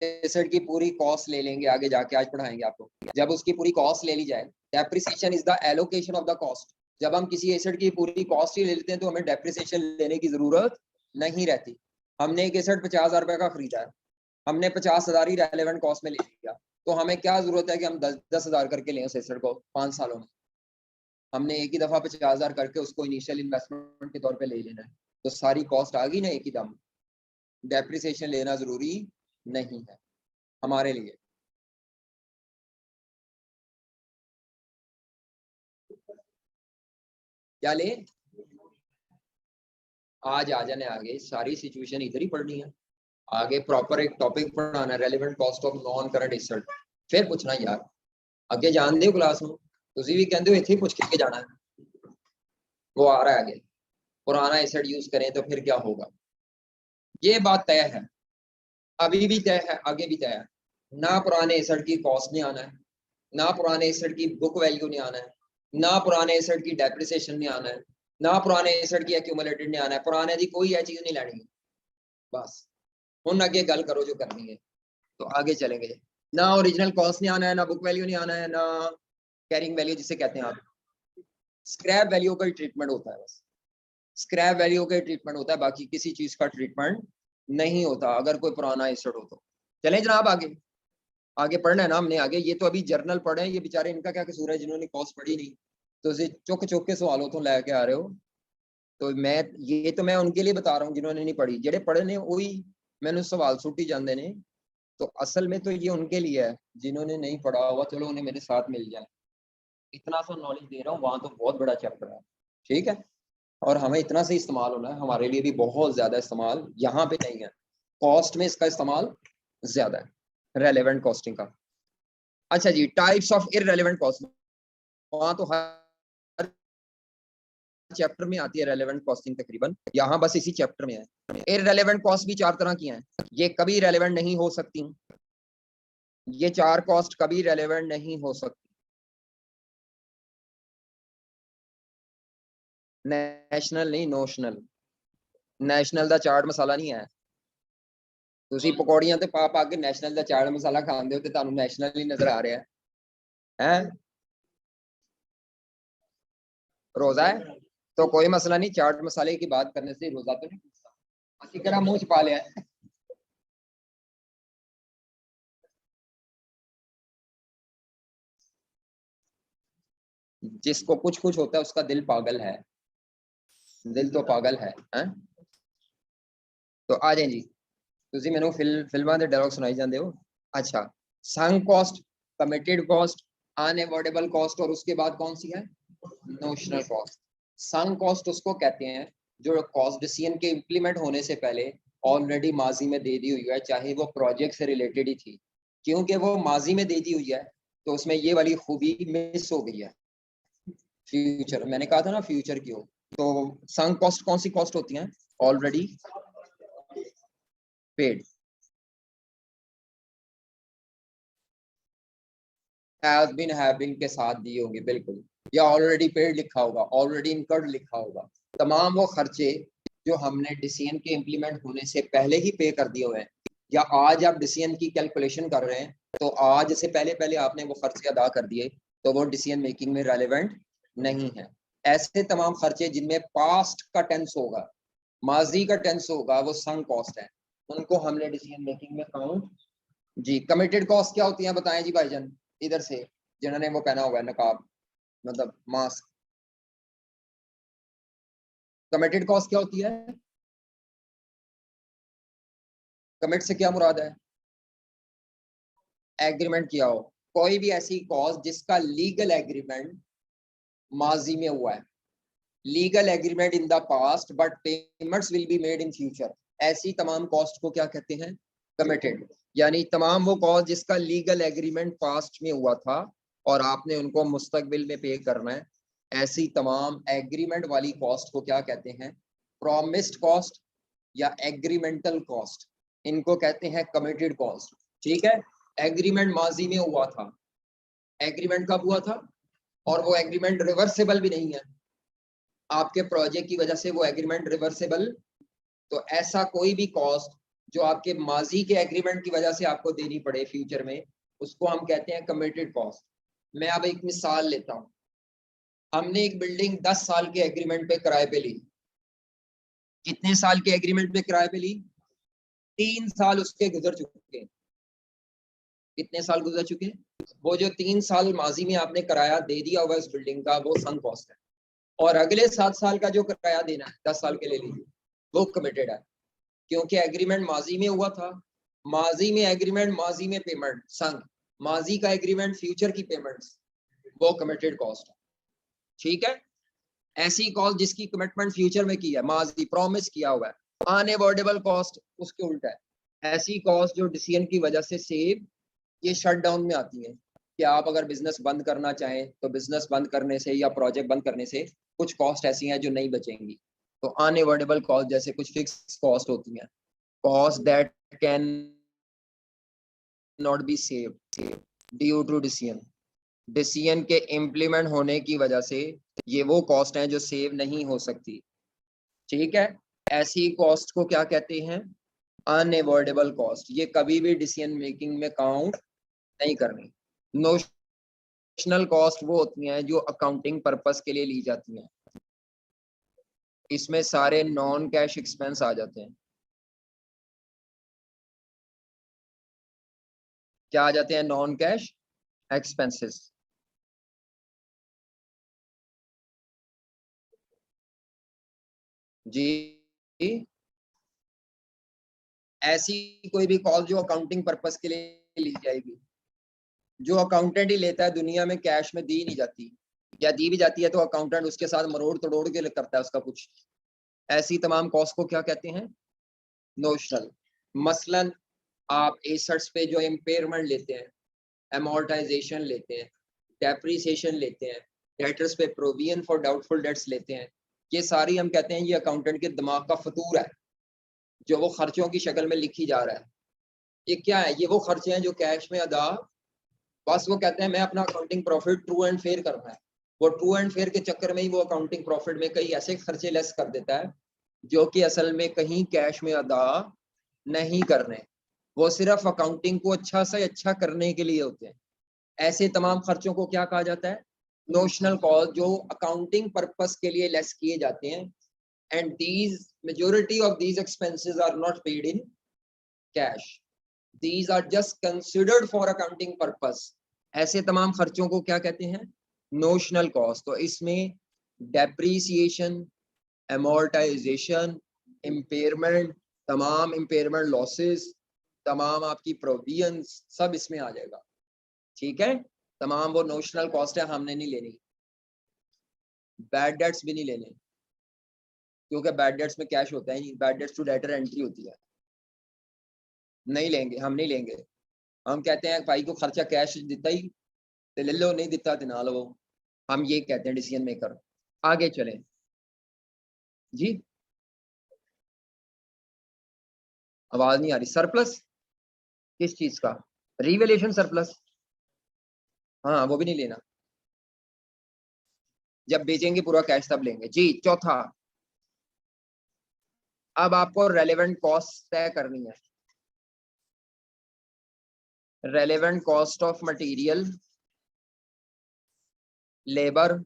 एसेट की पूरी कॉस्ट ले लेंगे आगे जाके आज पढ़ाएंगे आपको जब उसकी पूरी कॉस्ट ले ली जाए depreciation is the allocation of the cost जब हम किसी एसेट की पूरी कॉस्ट ही ले लेते हैं तो हमें डेप्रिसिएशन लेने की जरूरत नहीं रहती हमने एक एसेट 50,000 रुपए का खरीदा है हमने 50,000 ही रेलेवेंट कॉस्ट में ले लिया तो हमें क्या जरूरत है कि हम 10,000 करके लें उस एसेट को 5 सालों में हमने एक ही दफा 50,000 करके उसको इनिशियल इन्वेस्टमेंट के तौर पे ले लेना है तो सारी कॉस्ट आ गई ना एक ही दम डेप्रिसिएशन लेना जरूरी नहीं है हमारे लिए क्या ले आज आ जाने आगे सारी सिचुएशन इधर ही पढ़नी है आगे प्रॉपर एक टॉपिक पढ़ाना relevant cost of non current asset फिर पूछना यार अगे जान दे क्लास में तुसी भी कहते हो इतने पूछ के जाना है वो आ रहा है आगे पुराना एसेट यूज करें तो फिर क्या होगा ये बात तय है अभी भी तय है आगे भी तय है ना पुराने एसेट की कॉस्ट नहीं आना है ना पुराने एसेट की बुक वैल्यू नहीं आना है ना पुराने एसेट की डेप्रिसिएशन नहीं आना है ना पुराने एसेट की एक्यूमुलेटेड नहीं आना है पुराने की कोई चीज नहीं लेनी है बस हुन अगे गल करो जो करनी है तो आगे चलेंगे ना ओरिजिनल कॉस्ट नहीं आना है ना बुक वैल्यू नहीं आना है ना कैरिंग वैल्यू जिसे कहते हैं आप स्क्रैप वैल्यू का ट्रीटमेंट होता है बस स्क्रैप वैल्यू का ट्रीटमेंट होता है बाकी किसी चीज का ट्रीटमेंट नहीं होता अगर कोई पुराना एसेट हो तो चलें जनाब आगे आगे पढ़ना है ना हमने आगे ये तो अभी जर्नल पढ़े ये बेचारे इनका क्या कसूर है जिन्होंने कॉस्ट पढ़ी नहीं तो इसे चुक चुक के सवालों तो लेके आ रहे हो तो मैं उनके लिए बता रहा हूँ जिन्होंने नहीं पढ़ी जेडे पढ़े ने वही मैंने सवाल सुटी जाते ने तो असल में तो ये उनके लिए है जिन्होंने नहीं पढ़ा हुआ चलो उन्हें मेरे साथ मिल जाए इतना सा नॉलेज दे रहा हूँ वहां तो बहुत बड़ा चैप्टर है ठीक है और हमें इतना से इस्तेमाल होना है हमारे लिए भी बहुत ज्यादा इस्तेमाल यहाँ पे नहीं है कॉस्ट में इसका इस्तेमाल ज्यादा है रेलेवेंट कॉस्टिंग का अच्छा जी टाइप्स ऑफ इररेलेवेंट कॉस्ट वहां तो हर चैप्टर में आती है रेलेवेंट कॉस्टिंग तकरीबन यहाँ बस इसी चैप्टर में है इररेलेवेंट कॉस्ट भी 4 तरह की हैं ये कभी रेलेवेंट नहीं हो सकती ये 4 कॉस्ट कभी रेलेवेंट नहीं हो सकती नेशनल नहीं नोशनल नेशनल ਦਾ ਚਾਟ ਮਸਾਲਾ ਨਹੀਂ ਹੈ ਤੁਸੀਂ ਪਕੌੜੀਆਂ ਤੇ ਪਾ ਪਾ ਕੇ ਨੈਸ਼ਨਲ ਦਾ ਚਾਟ ਮਸਾਲਾ ਖਾਂਦੇ ਹੋ ਤੇ ਤੁਹਾਨੂੰ ਨੈਸ਼ਨਲ ਹੀ ਨਜ਼ਰ ਆ ਰਿਹਾ है रोजा है तो कोई मसला नहीं चाट मसाले की बात करने से रोजा तो नहीं पूछता अच्छी तरह मुंह छुपा लिया है जिसको कुछ कुछ होता है उसका दिल पागल है दिल तो पागल है हैं? तो आ जाए जी ਤੁਸੀਂ ਮੈਨੂੰ ਫਿਲਮਾਂ ਦੇ ਡਾਇਲੌਗ ਸੁਣਾਈ ਜਾਂਦੇ ਹੋ अच्छा sunk cost committed cost unavoidable cost और उसके बाद कौन सी है नोशनल कॉस्ट संक कॉस्ट उसको कहते हैं जो कॉस्ट डिसीजन के इम्प्लीमेंट होने से पहले ऑलरेडी माजी में दे दी हुई है चाहे वो प्रोजेक्ट से रिलेटेड ही थी क्योंकि वो माजी में दे दी हुई है तो उसमें ये वाली खूबी मिस हो गई है फ्यूचर मैंने कहा था ना फ्यूचर की हो तो संक कॉस्ट कौन सी कॉस्ट होती है already paid has been having के साथ दिए होंगे बिल्कुल या ऑलरेडी पेड लिखा होगा ऑलरेडी इनकर्ड लिखा होगा तमाम वो खर्चे जो हमने डिसीजन के इम्प्लीमेंट होने से पहले ही पे कर दिए हुए हैं या आज आप डिसीजन की कैलकुलेशन कर रहे हैं तो आज से पहले पहले आपने वो खर्चे अदा कर दिए तो वो डिसीजन मेकिंग में रेलेवेंट नहीं है। ऐसे तमाम खर्चे जिनमें पास्ट का टेंस होगा, माजी का टेंस होगा, वो संक कॉस्ट है, उनको हमने डिसीजन मेकिंग में काउंट। जी कमिटेड कॉस्ट क्या होती है बताएं जी भाईजान, इधर से जिन्होंने वो पहना हुआ है नकाब, मतलब मास्क। कमिटेड कॉस्ट क्या होती है? कमिट से क्या मुराद है? एग्रीमेंट किया हो, कोई भी ऐसी कॉस्ट जिसका लीगल एग्रीमेंट माजी में हुआ है, legal agreement in the past but payments will be made in future, ऐसी तमाम कॉस्ट को क्या कहते हैं? कमिटेड। यानी तमाम वो कॉस्ट जिसका लीगल एग्रीमेंट पास्ट में हुआ था और आपने उनको मुस्तकबिल में पे करना है, ऐसी तमाम एग्रीमेंट वाली कॉस्ट को क्या कहते हैं? प्रॉमिस्ड कॉस्ट या एग्रीमेंटल कॉस्ट, इनको कहते हैं कमिटेड कॉस्ट। ठीक है, एग्रीमेंट माजी में हुआ था, एग्रीमेंट कब हुआ था, और वो एग्रीमेंट रिवर्सेबल भी नहीं है, आपके प्रोजेक्ट की वजह से वो एग्रीमेंट रिवर्सेबल, तो ऐसा कोई भी कॉस्ट जो आपके माजी के एग्रीमेंट की वजह से आपको देनी पड़े फ्यूचर में, उसको हम कहते हैं कमिटेड कॉस्ट। मैं अब एक मिसाल लेता हूं, हमने एक बिल्डिंग 10 साल के एग्रीमेंट पे किराए पे ली। कितने साल के एग्रीमेंट पे किराए पे ली? 3 साल उसके गुजर चुके। कितने साल गुजर चुके? वो जो 3 साल माजी में आपने किराया दे दिया हुआ उस बिल्डिंग का, वो संक कॉस्ट है। और अगले 7 साल का जो किराया देना है 10 साल के ले लीजिए, वो कमिटेड है, क्योंकि एग्रीमेंट माजी में हुआ था। माजी में एग्रीमेंट, माजी में पेमेंट संक, माजी का एग्रीमेंट, फ्यूचर की पेमेंट्स, वो कमिटेड कॉस्ट है। ठीक है, ऐसी कॉस्ट जिसकी कमिटमेंट फ्यूचर में की है, माजी प्रॉमिस किया हुआ है। अनअवॉइडेबल कॉस्ट उसके उल्टा है, ऐसी कॉस्ट जो डिसीजन की वजह से सेव, ये शट डाउन में आती है कि आप अगर बिजनेस बंद करना चाहें तो बिजनेस बंद करने से या प्रोजेक्ट बंद करने से कुछ कॉस्ट ऐसी हैं जो नहीं बचेंगी। तो अनअवॉइडेबल कॉस्ट जैसे कुछ फिक्स कॉस्ट होती हैं, cost that can not be saved due to decision, decision के इम्प्लीमेंट होने की वजह से ये वो कॉस्ट हैं जो सेव नहीं हो सकती। ठीक है, ऐसी कॉस्ट को क्या कहते हैं? Unavoidable cost. ये कभी भी डिसीजन मेकिंग में काउंट नहीं करनी। नोशनल कॉस्ट वो होती हैं जो अकाउंटिंग पर्पस के लिए ली जाती हैं, इसमें सारे नॉन कैश एक्सपेंस आ जाते हैं। क्या आ जाते हैं? Non cash expenses. जी, ऐसी कोई भी कॉस्ट जो अकाउंटिंग पर्पस के लिए ली जाएगी, जो अकाउंटेंट ही लेता है, दुनिया में कैश में दी नहीं जाती, या दी भी जाती है तो अकाउंटेंट उसके साथ मरोड़ तोड़ के करता है उसका कुछ। ऐसी तमाम कॉस्ट को क्या कहते हैं? नोशनल। मसलन आप एसेट्स पे जो इम्पेयरमेंट लेते हैं, अमोर्टाइजेशन लेते हैं, डेप्रिसिएशन लेते हैं, डेटर्स पे प्रोविजन फॉर डाउटफुल डेट्स लेते हैं, ये सारी हम कहते हैं ये अकाउंटेंट के दिमाग का फतूर है जो वो खर्चों की शक्ल में लिखी जा रहा है। ये क्या है? ये वो खर्चे हैं जो कैश में अदा, बस वो कहते हैं मैं अपना accounting profit true and fair करना है, वो ट्रू एंड फेयर के चक्कर में ही वो अकाउंटिंग प्रॉफिट में कई ऐसे खर्चे लेस कर देता है जो कि असल में कहीं कैश में अदा नहीं करने, वो सिर्फ अकाउंटिंग को अच्छा से अच्छा करने के लिए होते हैं। ऐसे तमाम खर्चों को क्या कहा जाता है? नोशनल कॉस्ट, जो अकाउंटिंग पर्पस के लिए लेस किए जाते हैं। And these majority of these expenses are not paid in cash, these are just considered for accounting purpose. ऐसे तमाम खर्चों को क्या कहते हैं? Notional cost. तो इसमें डेप्रीसिएशन, एमोर्टाइजेशन, इम्पेयरमेंट, तमाम इम्पेयरमेंट लॉसेस, तमाम आपकी प्रोविजंस, सब इसमें आ जाएगा। ठीक है, तमाम वो नोशनल कॉस्ट है, हमने नहीं लेनी। बैड डेट्स भी नहीं लेने, क्योंकि बैड डेट्स में कैश होता है नहीं, bad debts to debtor entry होती है, नहीं लेंगे, हम नहीं लेंगे। हम कहते हैं भाई को खर्चा कैश दिता ही तो ले लो, नहीं दिता तो ना लो, हम ये कहते हैं डिसीजन मेकर। आगे चलें जी, आवाज नहीं आ रही। सरप्लस किस चीज का? रिवेलेशन सरप्लस, हाँ वो भी नहीं लेना, जब बेचेंगे पूरा कैश तब लेंगे जी। चौथा, अब आपको रेलेवेंट कॉस्ट तय करनी है। Relevant cost of material labour,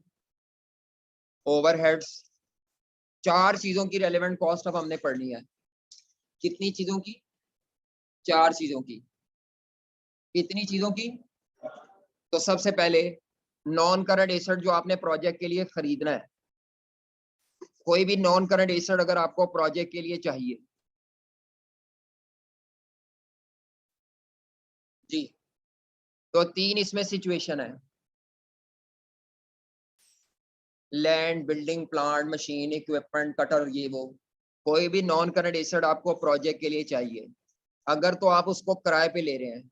overheads, 4 चीजों की रेलेवेंट कॉस्ट अब हमने पढ़नी है। कितनी चीजों की? 4 चीजों की। कितनी चीजों की? तो सबसे पहले नॉन करंट एसेट जो आपने प्रोजेक्ट के लिए खरीदना है, कोई भी नॉन करंट एसेट अगर आपको प्रोजेक्ट के लिए चाहिए जी, तो 3 इसमें सिचुएशन है। Land, building, plant, machine, equipment, cutter, ये वो कोई भी नॉन करंट एसेट आपको प्रोजेक्ट के लिए चाहिए, अगर तो आप उसको किराए पे ले रहे हैं,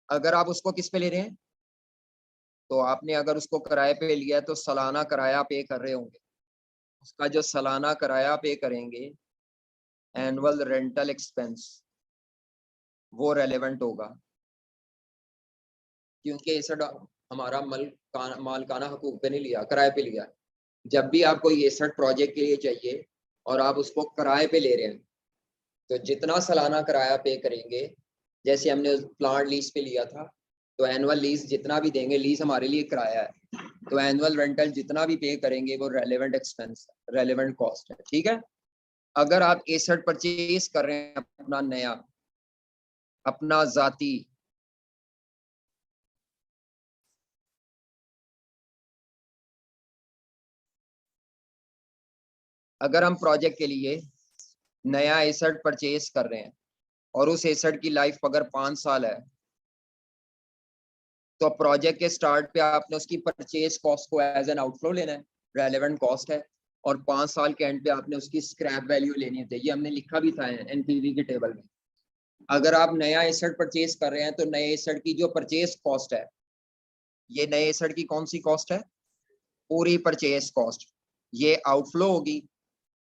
अगर आप उसको किस पे ले रहे हैं, तो आपने अगर उसको किराए पे लिया तो सालाना किराया पे कर रहे होंगे। उसका जो सालाना किराया पे करेंगे, एनुअल रेंटल एक्सपेंस, वो रेलेवेंट होगा, क्योंकि एसेट हमारा मालकाना हकूक पे नहीं लिया, किराए पे लिया। जब भी आप कोई एसेट प्रोजेक्ट के लिए चाहिए और आप उसको किराए पे ले रहे हैं, तो जितना सालाना किराया पे करेंगे, जैसे हमने प्लांट लीज पे लिया था, तो एनुअल लीज जितना भी देंगे, लीज हमारे लिए किराया है, तो एनुअल रेंटल जितना भी पे करेंगे वो रेलेवेंट एक्सपेंस है, रेलेवेंट कॉस्ट है। ठीक है। अगर आप एसेट परचेज कर रहे हैं अपना नया, अपना जाती, अगर हम प्रोजेक्ट के लिए नया एसेट परचेज कर रहे हैं और उस एसेट की लाइफ अगर 5 साल है, तो प्रोजेक्ट के स्टार्ट पे आपने उसकी परचेज कॉस्ट को एज एन आउटफ्लो लेना है, रेलेवेंट कॉस्ट है, और 5 साल के एंड पे आपने उसकी स्क्रैप वैल्यू लेनी है। ये हमने लिखा भी था एनपीवी के टेबल में। अगर आप नया एसेट परचेज कर रहे हैं तो नए एसेट की जो परचेज कॉस्ट है, ये नए एसेट की कौन सी कॉस्ट है? पूरी परचेज कॉस्ट, ये आउटफ्लो होगी,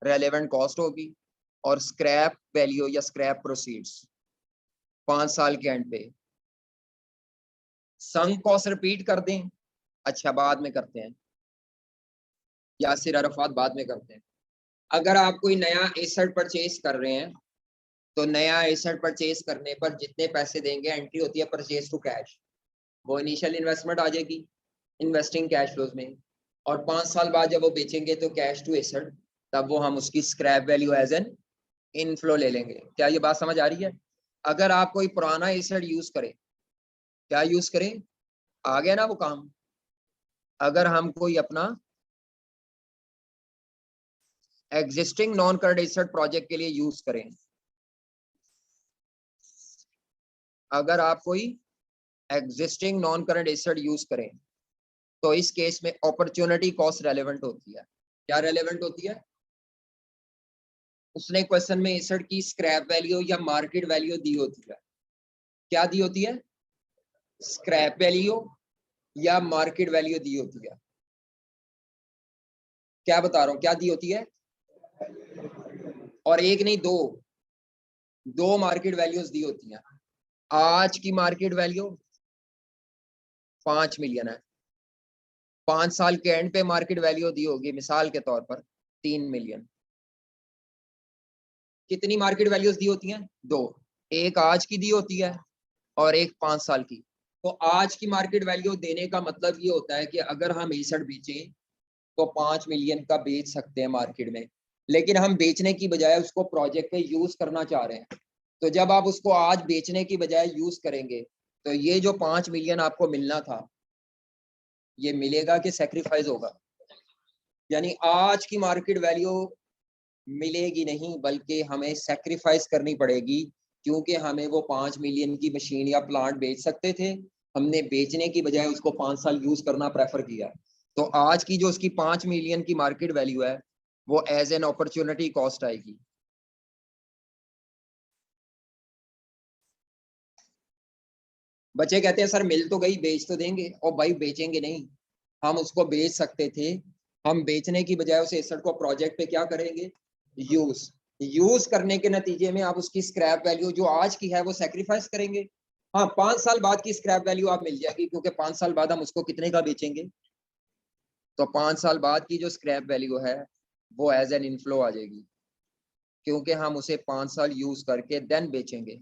रेलेवेंट कॉस्ट होगी, और स्क्रैप वैल्यू या स्क्रैप प्रोसीड्स 5 साल के एंड पे। संक कॉस्ट रिपीट कर दें, अच्छा बाद में करते हैं, यासिर अरफात बाद में करते हैं। अगर आप कोई नया एसेट परचेज कर रहे हैं, तो नया एसेट परचेज करने पर जितने पैसे देंगे, एंट्री होती है परचेज टू कैश, वो इनिशियल इन्वेस्टमेंट आ जाएगी इन्वेस्टिंग कैश फ्लोज में, और 5 साल बाद जब वो बेचेंगे तो कैश टू एसेट, तब वो हम उसकी scrap value as an inflow ले लेंगे। क्या ये बात समझ आ रही है? अगर आप कोई पुराना एसेट यूज करें, क्या यूज करें, आ गया ना वो काम। अगर हम कोई अपना existing non current asset project के लिए यूज करें, अगर आप कोई existing non current asset use करें, तो इस केस में अपॉर्चुनिटी कॉस्ट रेलेवेंट होती है। क्या रेलेवेंट होती है? उसने क्वेश्चन में एसेट की स्क्रैप वैल्यू या मार्केट वैल्यू दी होती है। क्या दी होती है? स्क्रैप वैल्यू या मार्केट वैल्यू दी होती है। क्या बता रहा हूं, क्या दी होती है? और एक नहीं, दो, दो मार्केट वैल्यूज दी होती हैं। आज की मार्केट वैल्यू 5 मिलियन है, 5 साल के एंड पे मार्केट वैल्यू दी होगी मिसाल के तौर पर 3 मिलियन। कितनी मार्केट वैल्यूज दी होती हैं? दो, एक आज की दी होती है और एक 5 साल की। तो आज की मार्केट वैल्यू देने का मतलब ये होता है कि अगर हम एसेट बेचें तो 5 मिलियन का बेच सकते हैं मार्केट में, लेकिन हम बेचने की बजाय उसको प्रोजेक्ट पे यूज करना चाह रहे हैं। तो जब आप उसको आज बेचने की बजाय यूज करेंगे, तो ये जो 5 मिलियन आपको मिलना था, ये मिलेगा कि सेक्रीफाइस होगा? यानी आज की मार्केट वैल्यू मिलेगी नहीं, बल्कि हमें सेक्रीफाइस करनी पड़ेगी, क्योंकि हमें वो 5 मिलियन की मशीन या प्लांट बेच सकते थे, हमने बेचने की बजाय उसको 5 साल यूज करना प्रेफर किया। तो आज की जो उसकी 5 मिलियन की मार्केट वैल्यू है, वो एज एन अपॉर्चुनिटी कॉस्ट आएगी। बच्चे कहते हैं सर मिल तो गई, बेच तो देंगे, और भाई बेचेंगे नहीं, हम उसको बेच सकते थे, हम बेचने की बजाय उस एसेट को प्रोजेक्ट पे क्या करेंगे, यूज, यूज करने के नतीजे में आप उसकी स्क्रैप वैल्यू जो आज की है वो सेक्रीफाइस करेंगे। हाँ, 5 साल बाद की स्क्रैप वैल्यू आप मिल जाएगी, क्योंकि 5 साल बाद हम उसको कितने का बेचेंगे, तो 5 साल बाद की जो स्क्रैप वैल्यू है वो एज एन इनफ्लो आ जाएगी, क्योंकि हम उसे 5 साल यूज करके देन बेचेंगे।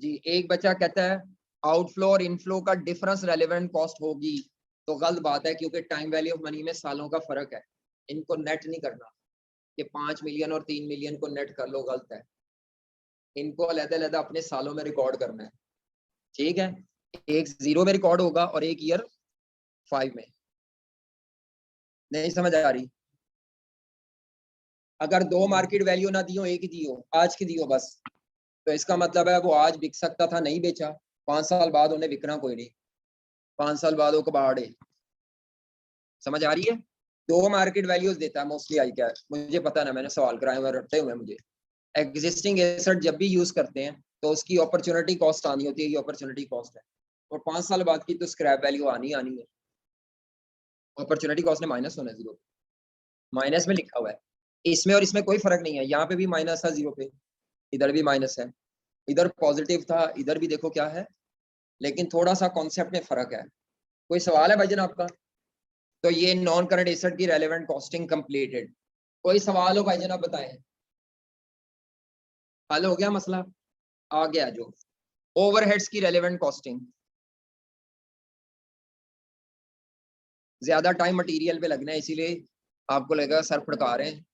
जी एक बच्चा कहता है आउटफ्लो और इनफ्लो का डिफरेंस रेलेवेंट कॉस्ट होगी, तो गलत बात है क्योंकि टाइम वैल्यू ऑफ मनी में सालों का फर्क है। इनको नेट नहीं करना कि 5 मिलियन और 3 मिलियन को नेट कर लो, गलत है। इनको अलग-अलग अपने सालों में रिकॉर्ड करना है, ठीक है। एक 0 में रिकॉर्ड होगा और एक ईयर 5 में। नहीं समझ आ रही? अगर 2 मार्केट वैल्यू ना दी हो, एक ही दी हो, आज की दी हो बस, तो इसका मतलब है वो आज बिक सकता था, नहीं बेचा, 5 साल बाद उन्हें बिकना कोई नहीं, 5 साल बाद वो कबाड़े। समझ आ रही है? 2 मार्केट वैल्यूज देता है मोस्टली आई क्या, मुझे पता ना, मैंने सवाल कराए हुए रटते हुए मुझे। एग्जिस्टिंग एसेट जब भी यूज करते हैं तो उसकी अपॉर्चुनिटी कॉस्ट आनी होती है, ये अपॉर्चुनिटी कॉस्ट है, और 5 साल बाद की तो स्क्रैप वैल्यू आनी है। अपॉर्चुनिटी कॉस्ट ने माइनस होना है, 0 माइनस में लिखा हुआ है। इसमें और इसमें कोई फर्क नहीं है, यहाँ पे भी माइनस है 0 पे, इधर भी माइनस है, इधर पॉजिटिव था, इधर भी देखो क्या है, लेकिन थोड़ा सा कॉन्सेप्ट में फर्क है। कोई सवाल है भाईजान आपका? तो ये नॉन करंट एसेट की रेलेवेंट कॉस्टिंग कंप्लीटेड। कोई सवाल हो भाईजान आप बताएं? हल हो गया मसला? आ गया जो ओवरहेड्स की रेलेवेंट कॉस्टिंग। ज्यादा टाइम मटेरियल पे लगना है, इसीलिए आपको लगेगा सर फड़का रहे हैं।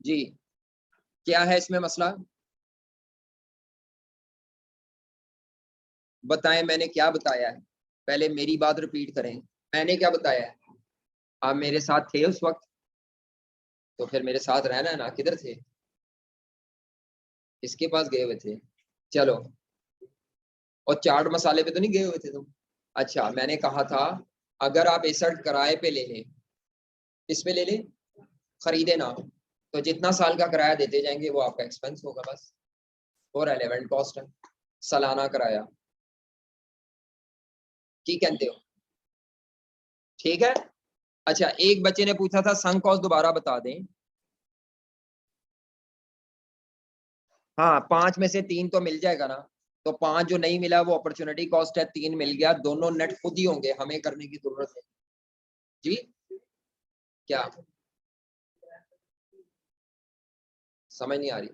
जी क्या है इसमें मसला? बताएं मैंने क्या बताया है, पहले मेरी बात रिपीट करें। मैंने क्या बताया है? आप मेरे साथ थे उस वक्त, तो फिर मेरे साथ रहना है ना। किधर थे? किसके पास गए हुए थे? चलो, और चाट मसाले पे तो नहीं गए हुए थे तुम? अच्छा, मैंने कहा था अगर आप एसेट किराए पे ले लें, किस पे ले लें? खरीदे ना, तो जितना साल का किराया देते जाएंगे वो आपका एक्सपेंस होगा बस, वो रेलेवेंट कॉस्ट है, सालाना किराया। की कहते हो? ठीक है। अच्छा, एक बच्चे ने पूछा था संक कॉस्ट दोबारा बता दें। हाँ, 5 में से 3 तो मिल जाएगा ना, तो 5 जो नहीं मिला वो अपॉर्चुनिटी कॉस्ट है, 3 मिल गया, दोनों नेट खुद ही होंगे, हमें करने की जरूरत है। जी क्या समझ नहीं आ रही?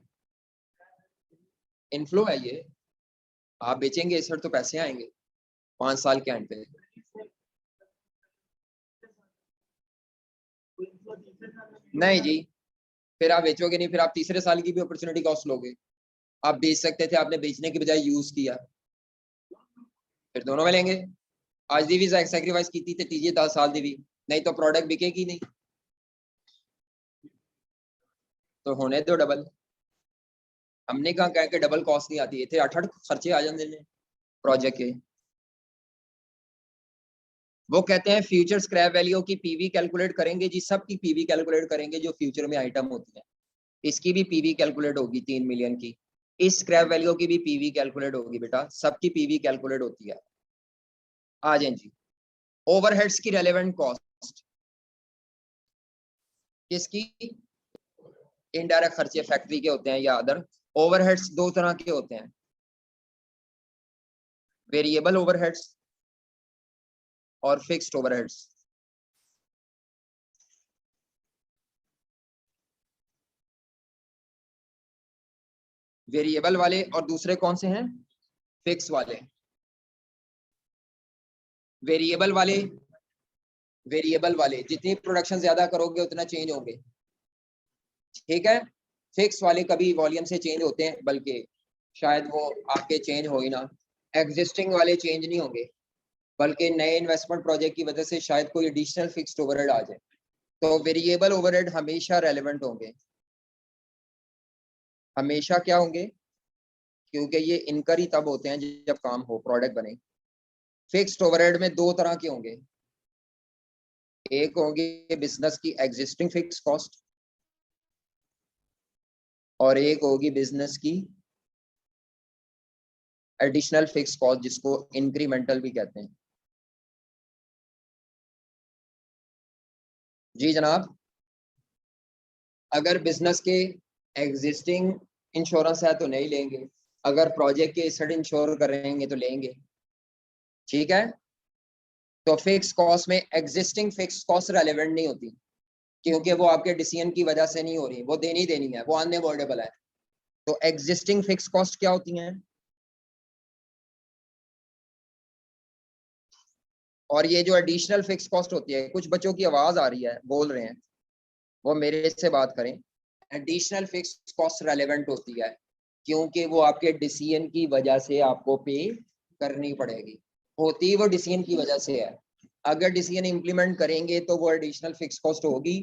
इनफ्लो है ये, आप बेचेंगे एसेट तो पैसे आएंगे 5 साल के एंड पे। नहीं जी, फिर आप बेचोगे नहीं, फिर आप तीसरे साल की भी अपॉर्चुनिटी कॉस्ट लोगे। आप बेच सकते थे, आपने बेचने के बजाय यूज किया, फिर दोनों में लेंगे। आज दी भी सैक्रिफाइस की थी तीजिए 10 साल दी भी, नहीं तो प्रोडक्ट बिकेगी नहीं, तो होने दो डबल। हमने कहा कह के डबल कॉस्ट नहीं आती है, थे 8 खर्चे आ जाते हैं प्रोजेक्ट के। वो कहते हैं फ्यूचर स्क्रैप वैल्यू की पीवी कैलकुलेट करेंगे जी, सब की पीवी कैलकुलेट करेंगे जो फ्यूचर में आइटम होती है, इसकी भी पीवी कैलकुलेट होगी 3 मिलियन की, इस स्क्रैप वैल्यू की भी पीवी कैलकुलेट होगी बेटा, सबकी पीवी कैलकुलेट होती है। आ जाए जी। ओवरहेड्स की रेलेवेंट कॉस्ट किसकी? इनडायरेक्ट खर्चे फैक्ट्री के होते हैं या अदर। ओवरहेड्स दो तरह के होते हैं, वेरिएबल ओवरहेड्स और फिक्स्ड ओवरहेड्स। वेरिएबल वाले और दूसरे कौन से हैं? फिक्स वाले। वेरिएबल वाले, वेरिएबल वाले जितनी प्रोडक्शन ज्यादा करोगे उतना चेंज होंगे, ठीक है। फिक्स वाले कभी वॉल्यूम से चेंज होते हैं, बल्कि शायद वो आपके चेंज हो ही ना। एग्जिस्टिंग वाले चेंज नहीं होंगे, बल्कि नए इन्वेस्टमेंट प्रोजेक्ट की वजह से शायद कोई एडिशनल फिक्स्ड ओवरहेड आ जाए, तो वेरिएबल ओवरहेड हमेशा रेलेवेंट होंगे। हमेशा क्या होंगे? क्योंकि ये इनकर ही तब होते हैं जब काम हो, प्रोडक्ट बने। फिक्स्ड ओवरहेड में दो तरह के होंगे, एक होगी बिजनेस की एग्जिस्टिंग फिक्स कॉस्ट और एक होगी बिजनेस की एडिशनल फिक्स कॉस्ट, जिसको इंक्रीमेंटल भी कहते हैं। जी जनाब, अगर बिजनेस के एग्जिस्टिंग इंश्योरेंस है तो नहीं लेंगे, अगर प्रोजेक्ट के एसेट इंश्योर करेंगे तो लेंगे, ठीक है। तो फिक्स कॉस्ट में एग्जिस्टिंग फिक्स कॉस्ट रेलेवेंट नहीं होती, क्योंकि वो आपके डिसीजन की वजह से नहीं हो रही, वो देनी देनी है, वो अनअवॉइडेबल है। तो एग्जिस्टिंग फिक्स कॉस्ट क्या होती हैं, और ये जो एडिशनल फिक्स कॉस्ट होती है, कुछ बच्चों की आवाज आ रही है, बोल रहे हैं, वो मेरे से बात करें। एडिशनल फिक्स कॉस्ट रेलेवेंट होती है क्योंकि वो आपके डिसीजन की वजह से आपको पे करनी पड़ेगी, होती वो डिसीजन की वजह से है। अगर डिसीजन इंप्लीमेंट करेंगे तो वो एडिशनल फिक्स कॉस्ट होगी।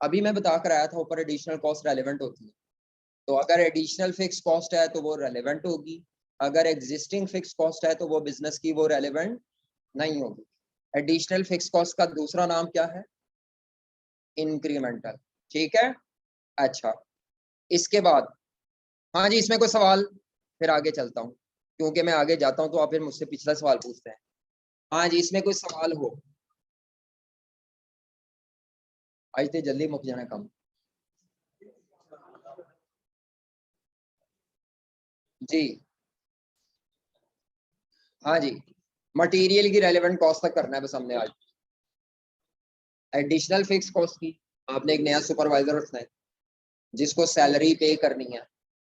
अभी मैं बता कर आया था ऊपर एडिशनल कॉस्ट रेलेवेंट होती है, तो अगर एडिशनल फिक्स कॉस्ट है तो वो रेलेवेंट होगी, अगर एग्जिस्टिंग फिक्स कॉस्ट है तो वो बिजनेस की वो रेलेवेंट नहीं होगी। एडिशनल फिक्स कॉस्ट का दूसरा नाम क्या है, इंक्रीमेंटल। ठीक है, अच्छा, इसके बाद, हाँ जी, इसमें कोई सवाल, फिर आगे चलता हूँ, क्योंकि मैं आगे जाता हूँ तो आप फिर मुझसे पिछला सवाल पूछते हैं। हाँ जी, इसमें कोई सवाल हो, आज तो जल्दी मुक जाना काम। जी, हाँ जी, मटेरियल की रेलेवेंट कॉस्ट तक करना है बस हमने आज। एडिशनल फिक्स कॉस्ट की, आपने एक नया सुपरवाइजर रखना है जिसको सैलरी पे करनी है,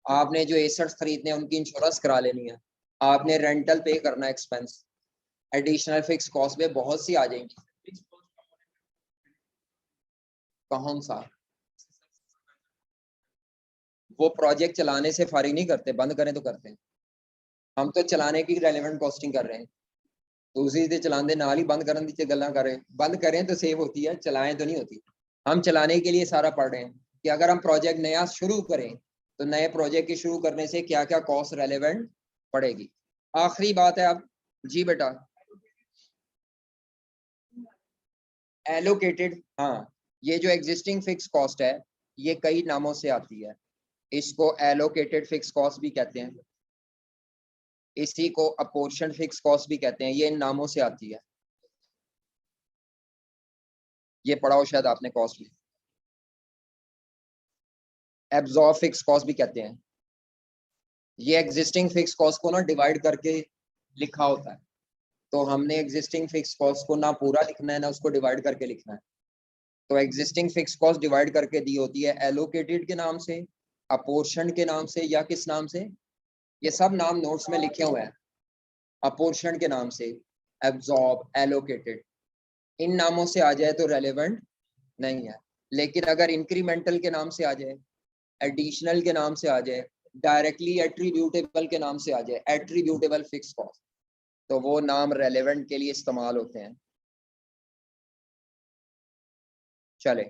आपने जो एसेट्स खरीदने हैं उनकी इंश्योरेंस करा लेनी है, आपने रेंटल पे करना है एक्सपेंस, एडिशनल फिक्स कॉस्ट में बहुत सी आ जाएंगी। कौन सा, वो प्रोजेक्ट चलाने से फारिग नहीं करते, बंद करें तो करते हैं, हम तो चलाने की रेलेवेंट कॉस्टिंग कर रहे हैं, तो उसी से चलाने नाल ही बंद करने की गल्लां कर रहे हैं, बंद करें तो सेव होती है, चलाएं तो नहीं होती। हम चलाने के लिए सारा पढ़ रहे हैं कि अगर हम प्रोजेक्ट नया शुरू करें तो नए प्रोजेक्ट के शुरू करने से क्या क्या कॉस्ट रेलेवेंट पड़ेगी। आखिरी बात है अब, जी बेटा, एलोकेटेड, हाँ, ये जो एग्जिस्टिंग फिक्स कॉस्ट है ये कई नामों से आती है, इसको एलोकेटेड फिक्स कॉस्ट भी कहते हैं, इसी को अपोर्शन फिक्स कॉस्ट भी कहते हैं, ये इन नामों से आती है, ये पढ़ा हो शायद आपने कॉस्ट में। एब्जॉर्ब फिक्स कॉस्ट भी कहते हैं, ये एग्जिस्टिंग फिक्स कॉस्ट को ना डिवाइड करके लिखा होता है, तो हमने एग्जिस्टिंग फिक्स कॉस्ट को ना पूरा लिखना है ना उसको डिवाइड करके लिखना है। तो एग्जिस्टिंग फिक्स कॉस्ट डिवाइड करके दी होती है एलोकेटेड के नाम से, अपोर्शन के नाम से, या किस नाम से, ये सब नाम नोट्स में लिखे हुए हैं, अपोर्शन के नाम से, एब्जॉर्ब, एलोकेटेड, इन नामों से आ जाए तो रेलेवेंट नहीं है, लेकिन अगर इंक्रीमेंटल के नाम से आ जाए, एडिशनल के नाम से आ जाए, डायरेक्टली एट्रीब्यूटेबल के नाम से आ जाए, एट्रीब्यूटेबल फिक्स कॉस्ट, तो वो नाम रेलेवेंट के लिए इस्तेमाल होते हैं। चले,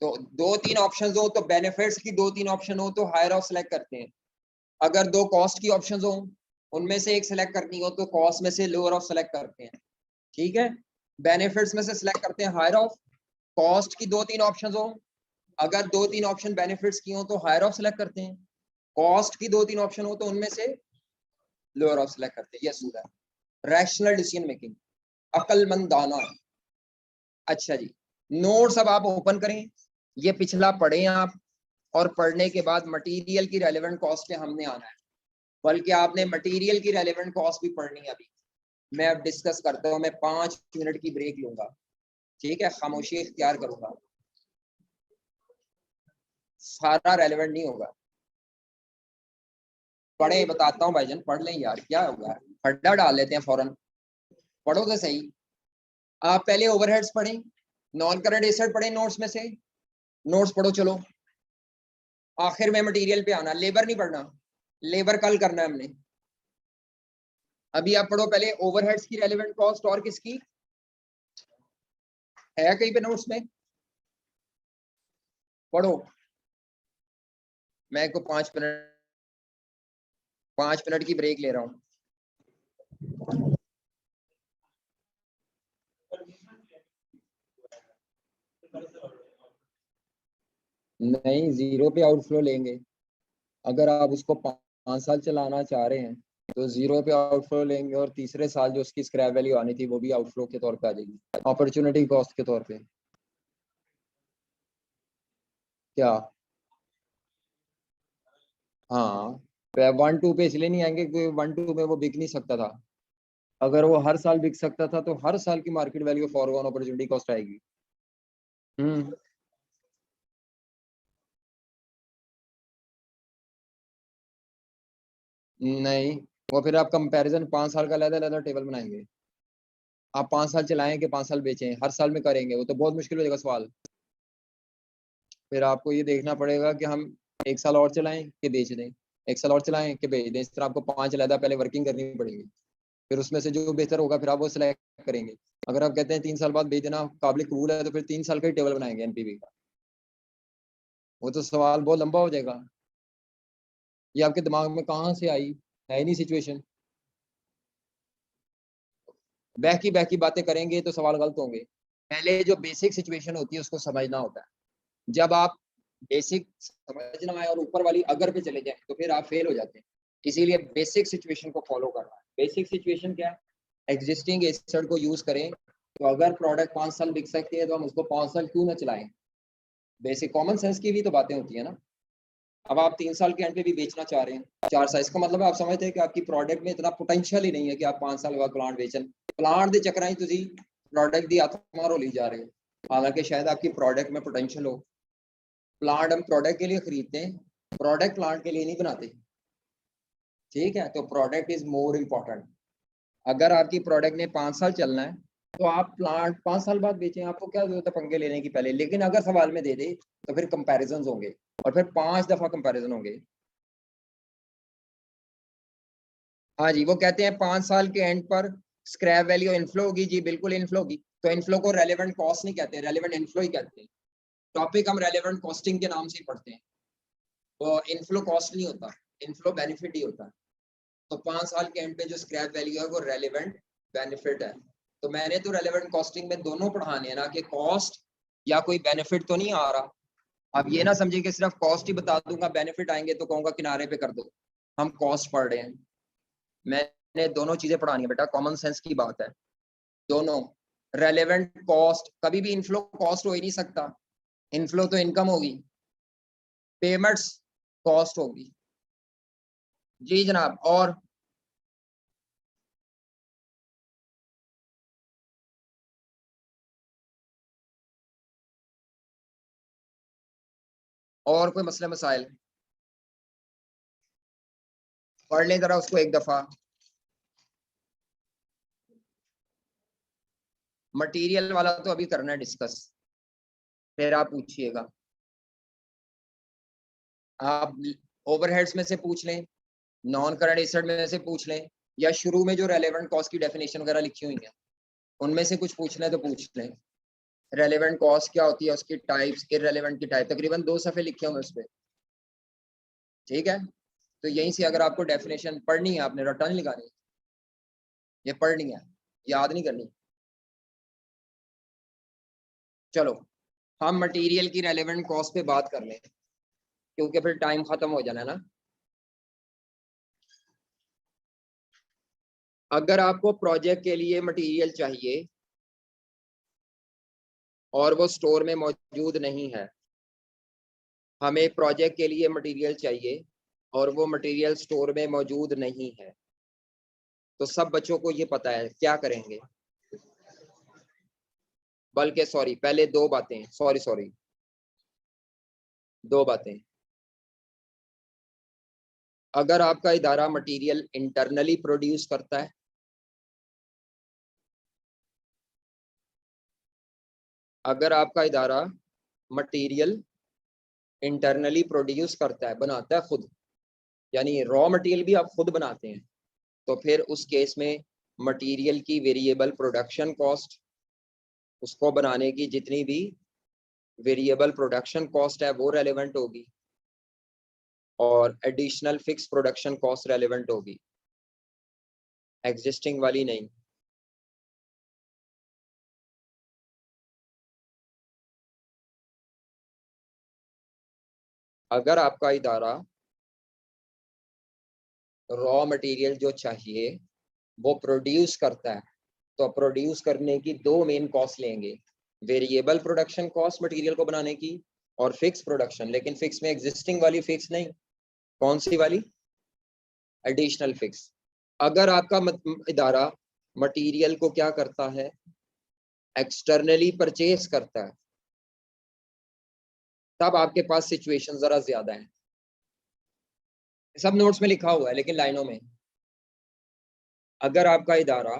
तो दो तीन ऑप्शन हो तो बेनिफिट्स की, दो तीन ऑप्शन हो तो हायर ऑफ सेलेक्ट करते हैं, अगर दो कॉस्ट की ऑप्शंस हो उनमें से एक सिलेक्ट करनी हो तो कॉस्ट में से लोअर ऑफ सेलेक्ट करते हैं। ठीक है, बेनिफिट्स में से सिलेक्ट करते हैं हायर ऑफ, कॉस्ट की दो तीन ऑप्शंस हो, अगर दो तीन ऑप्शन बेनिफिट्स की हो तो हायर ऑफ सेलेक्ट करते हैं, कॉस्ट की दो तीन ऑप्शन हो तो उनमें से लोअर ऑफ सेलेक्ट करते हैं, ये सूद है, रैशनल डिसीजन मेकिंग, अकलमंदाना। अच्छा जी, नोट्स अब आप ओपन करें, ये पिछला पढ़ें आप, और पढ़ने के बाद मटेरियल की रेलेवेंट कॉस्ट पे हमने आना है, बल्कि आपने मटेरियल की रेलेवेंट कॉस्ट भी पढ़नी है अभी, मैं अब डिस्कस करता हूँ, मैं 5 मिनट की ब्रेक लूंगा, ठीक है, खामोशी इख्तियार करूंगा, सारा रेलेवेंट नहीं होगा, पढ़े बताता हूँ भाईजान, पढ़ लें यार, क्या होगा, खड्डा डाल लेते हैं फौरन, पढ़ो तो सही। आप पहले ओवरहेड्स पढ़ें, नॉन करंट एसेट पढ़ें नोट्स में से, नोट्स पढ़ो चलो, आखिर में मटेरियल पे आना, लेबर नहीं पढ़ना, लेबर कल करना है हमने, अभी आप पढ़ो पहले ओवरहेड्स की रेलेवेंट कॉस्ट, और किसकी है कहीं पे नोट्स में, पढ़ो, मैं को 5 मिनट की ब्रेक ले रहा हूँ। नहीं, जीरो पे आउटफ्लो लेंगे, अगर आप उसको 5 साल चलाना चाह रहे हैं तो जीरो पे आउटफ्लो लेंगे, और तीसरे साल जो उसकी स्क्रैप वैल्यू आनी थी वो भी आउटफ्लो के तौर पे आ जाएगी, अपॉर्चुनिटी कॉस्ट के तौर पे। क्या, हाँ, 1-2 पे इसलिए नहीं आएंगे क्योंकि 1-2 में वो बिक नहीं सकता था, अगर वो हर साल बिक सकता था तो हर साल की market value foregone opportunity cost आएगी, नहीं, वो फिर आप कंपैरिजन 5 साल का अलग टेबल बनाएंगे। आप 5 साल चलाएं कि 5 साल बेचें, हर साल में करेंगे, वो तो बहुत मुश्किल हो जाएगा सवाल। फिर आपको ये देखना पड़ेगा कि हम 1 साल और चलाएं कि बेच दें, 1 साल और चलाएं कि बेच दें। इस तरह आपको 5 अलग पहले वर्किंग करनी पड़ेगी, फिर उसमें से जो बेहतर होगा फिर आप वो सिलेक्ट करेंगे। अगर आप कहते हैं 3 साल बाद बेच देना काबिल कबूल है, तो फिर 3 साल का ही टेबल बनाएंगे एनपीवी का। वो तो सवाल बहुत लंबा हो जाएगा। ये आपके दिमाग में कहाँ से आई, है ही नहीं सिचुएशन। बहकी बहकी बातें करेंगे तो सवाल गलत होंगे। पहले जो बेसिक सिचुएशन होती है उसको समझना होता है। जब आप बेसिक समझना है और ऊपर वाली अगर पे चले जाए तो फिर आप फेल हो जाते हैं। इसीलिए बेसिक सिचुएशन को फॉलो करना है। बेसिक सिचुएशन क्या है? एग्जिस्टिंग एसेट को यूज करें, तो अगर प्रोडक्ट 5 साल बिक सकती है तो हम उसको 5 साल क्यों ना चलाएं। बेसिक कॉमन सेंस की भी तो बातें होती है ना। अब आप 3 साल के एंड पे भी बेचना चाह रहे हैं 4 साल, इसका मतलब है आप समझते हैं कि आपकी प्रोडक्ट में इतना पोटेंशियल ही नहीं है कि आप 5 साल बाद प्लांट बेचन। प्लांट के चक्कर ही तुझी प्रोडक्ट की हथ मारो ली जा रहे हो, हालांकि शायद आपकी प्रोडक्ट में पोटेंशियल हो। प्लांट हम प्रोडक्ट के लिए खरीदते हैं, प्रोडक्ट प्लांट के लिए नहीं बनाते। ठीक है, तो प्रोडक्ट इज मोर इम्पोर्टेंट। अगर आपकी प्रोडक्ट ने 5 साल चलना है तो आप प्लांट 5 साल बाद बेचें, आपको क्या जरूरत है पंगे लेने की पहले। लेकिन अगर सवाल में दे दे तो फिर कंपैरिजन होंगे और फिर 5 दफा कंपैरिजन होंगे। हाँ जी, वो कहते हैं 5 साल के एंड पर स्क्रैप वैल्यू इनफ्लो होगी। जी बिल्कुल इनफ्लो होगी। तो इनफ्लो को रेलेवेंट कॉस्ट नहीं कहते, रेलेवेंट इनफ्लो ही कहते हैं। टॉपिक हम रेलेवेंट कॉस्टिंग के नाम से ही पढ़ते हैं। वो इनफ्लो कॉस्ट नहीं होता, इनफ्लो बेनिफिट ही होता है। तो 5 साल के एंड पे जो स्क्रैप वैल्यू है वो रेलेवेंट बेनिफिट है। तो मैंने तो रेलेवेंट कॉस्टिंग में दोनों पढ़ाने हैं ना, कि कॉस्ट या कोई बेनिफिट तो नहीं आ रहा। अब ये ना समझिए कि सिर्फ कॉस्ट ही बता दूंगा, बेनिफिट आएंगे तो कहूंगा किनारे पे कर दो। हम कॉस्ट पढ़ रहे हैं, मैंने दोनों चीजें पढ़ानी है बेटा, कॉमन सेंस की बात है। दोनों रेलेवेंट कॉस्ट, कभी भी इनफ्लो कॉस्ट हो ही नहीं सकता। इनफ्लो तो इनकम होगी, पेमेंट्स कॉस्ट होगी। जी जनाब। और कोई मसले मसाइल पढ़ लें जरा उसको एक दफा। मटेरियल वाला तो अभी करना है डिस्कस, फिर आप पूछिएगा। आप ओवरहेड्स में से पूछ लें, नॉन करंट एसेट में से पूछ लें, या शुरू में जो रेलेवेंट कॉस्ट की डेफिनेशन वगैरह लिखी हुई है उनमें से कुछ पूछना है तो पूछ लें। रेलेवेंट कॉस्ट क्या होती है, उसकी टाइप्स, इररेलेवेंट की टाइप, तकरीबन 2 सफ़े लिखे होंगे उस पर। ठीक है, तो यहीं से अगर आपको डेफिनेशन पढ़नी है, आपने रट्टा नहीं लगानी, ये पढ़नी है, याद नहीं करनी। चलो हम मटेरियल की रेलेवेंट कॉस्ट पे बात कर लें, क्योंकि फिर टाइम खत्म हो जाना है ना। अगर आपको प्रोजेक्ट के लिए मटेरियल चाहिए और वो स्टोर में मौजूद नहीं है, हमें प्रोजेक्ट के लिए मटेरियल चाहिए और वो मटेरियल स्टोर में मौजूद नहीं है, तो सब बच्चों को ये पता है क्या करेंगे। बल्कि सॉरी, पहले दो बातें, सॉरी सॉरी, दो बातें। अगर आपका इदारा मटेरियल इंटरनली प्रोड्यूस करता है, अगर आपका इदारा मटेरियल इंटरनली प्रोड्यूस करता है, बनाता है खुद, यानी रॉ मटेरियल भी आप खुद बनाते हैं, तो फिर उस केस में मटेरियल की वेरिएबल प्रोडक्शन कॉस्ट, उसको बनाने की जितनी भी वेरिएबल प्रोडक्शन कॉस्ट है वो रेलेवेंट होगी, और additional fix production cost relevant होगी, एग्जिस्टिंग वाली नहीं। अगर आपका इदारा रॉ मटेरियल जो चाहिए वो प्रोड्यूस करता है, तो प्रोड्यूस करने की दो मेन कॉस्ट लेंगे, वेरिएबल प्रोडक्शन कॉस्ट मटेरियल को बनाने की, और फिक्स प्रोडक्शन, लेकिन फिक्स में एग्जिस्टिंग वाली फिक्स नहीं। कौन सी वाली? Additional fix. अगर आपका इदारा मटेरियल को क्या करता है, एक्सटर्नली परचेज करता है, तब आपके पास सिचुएशन जरा ज्यादा है। सब नोट्स में लिखा हुआ है लेकिन लाइनों में। अगर आपका इदारा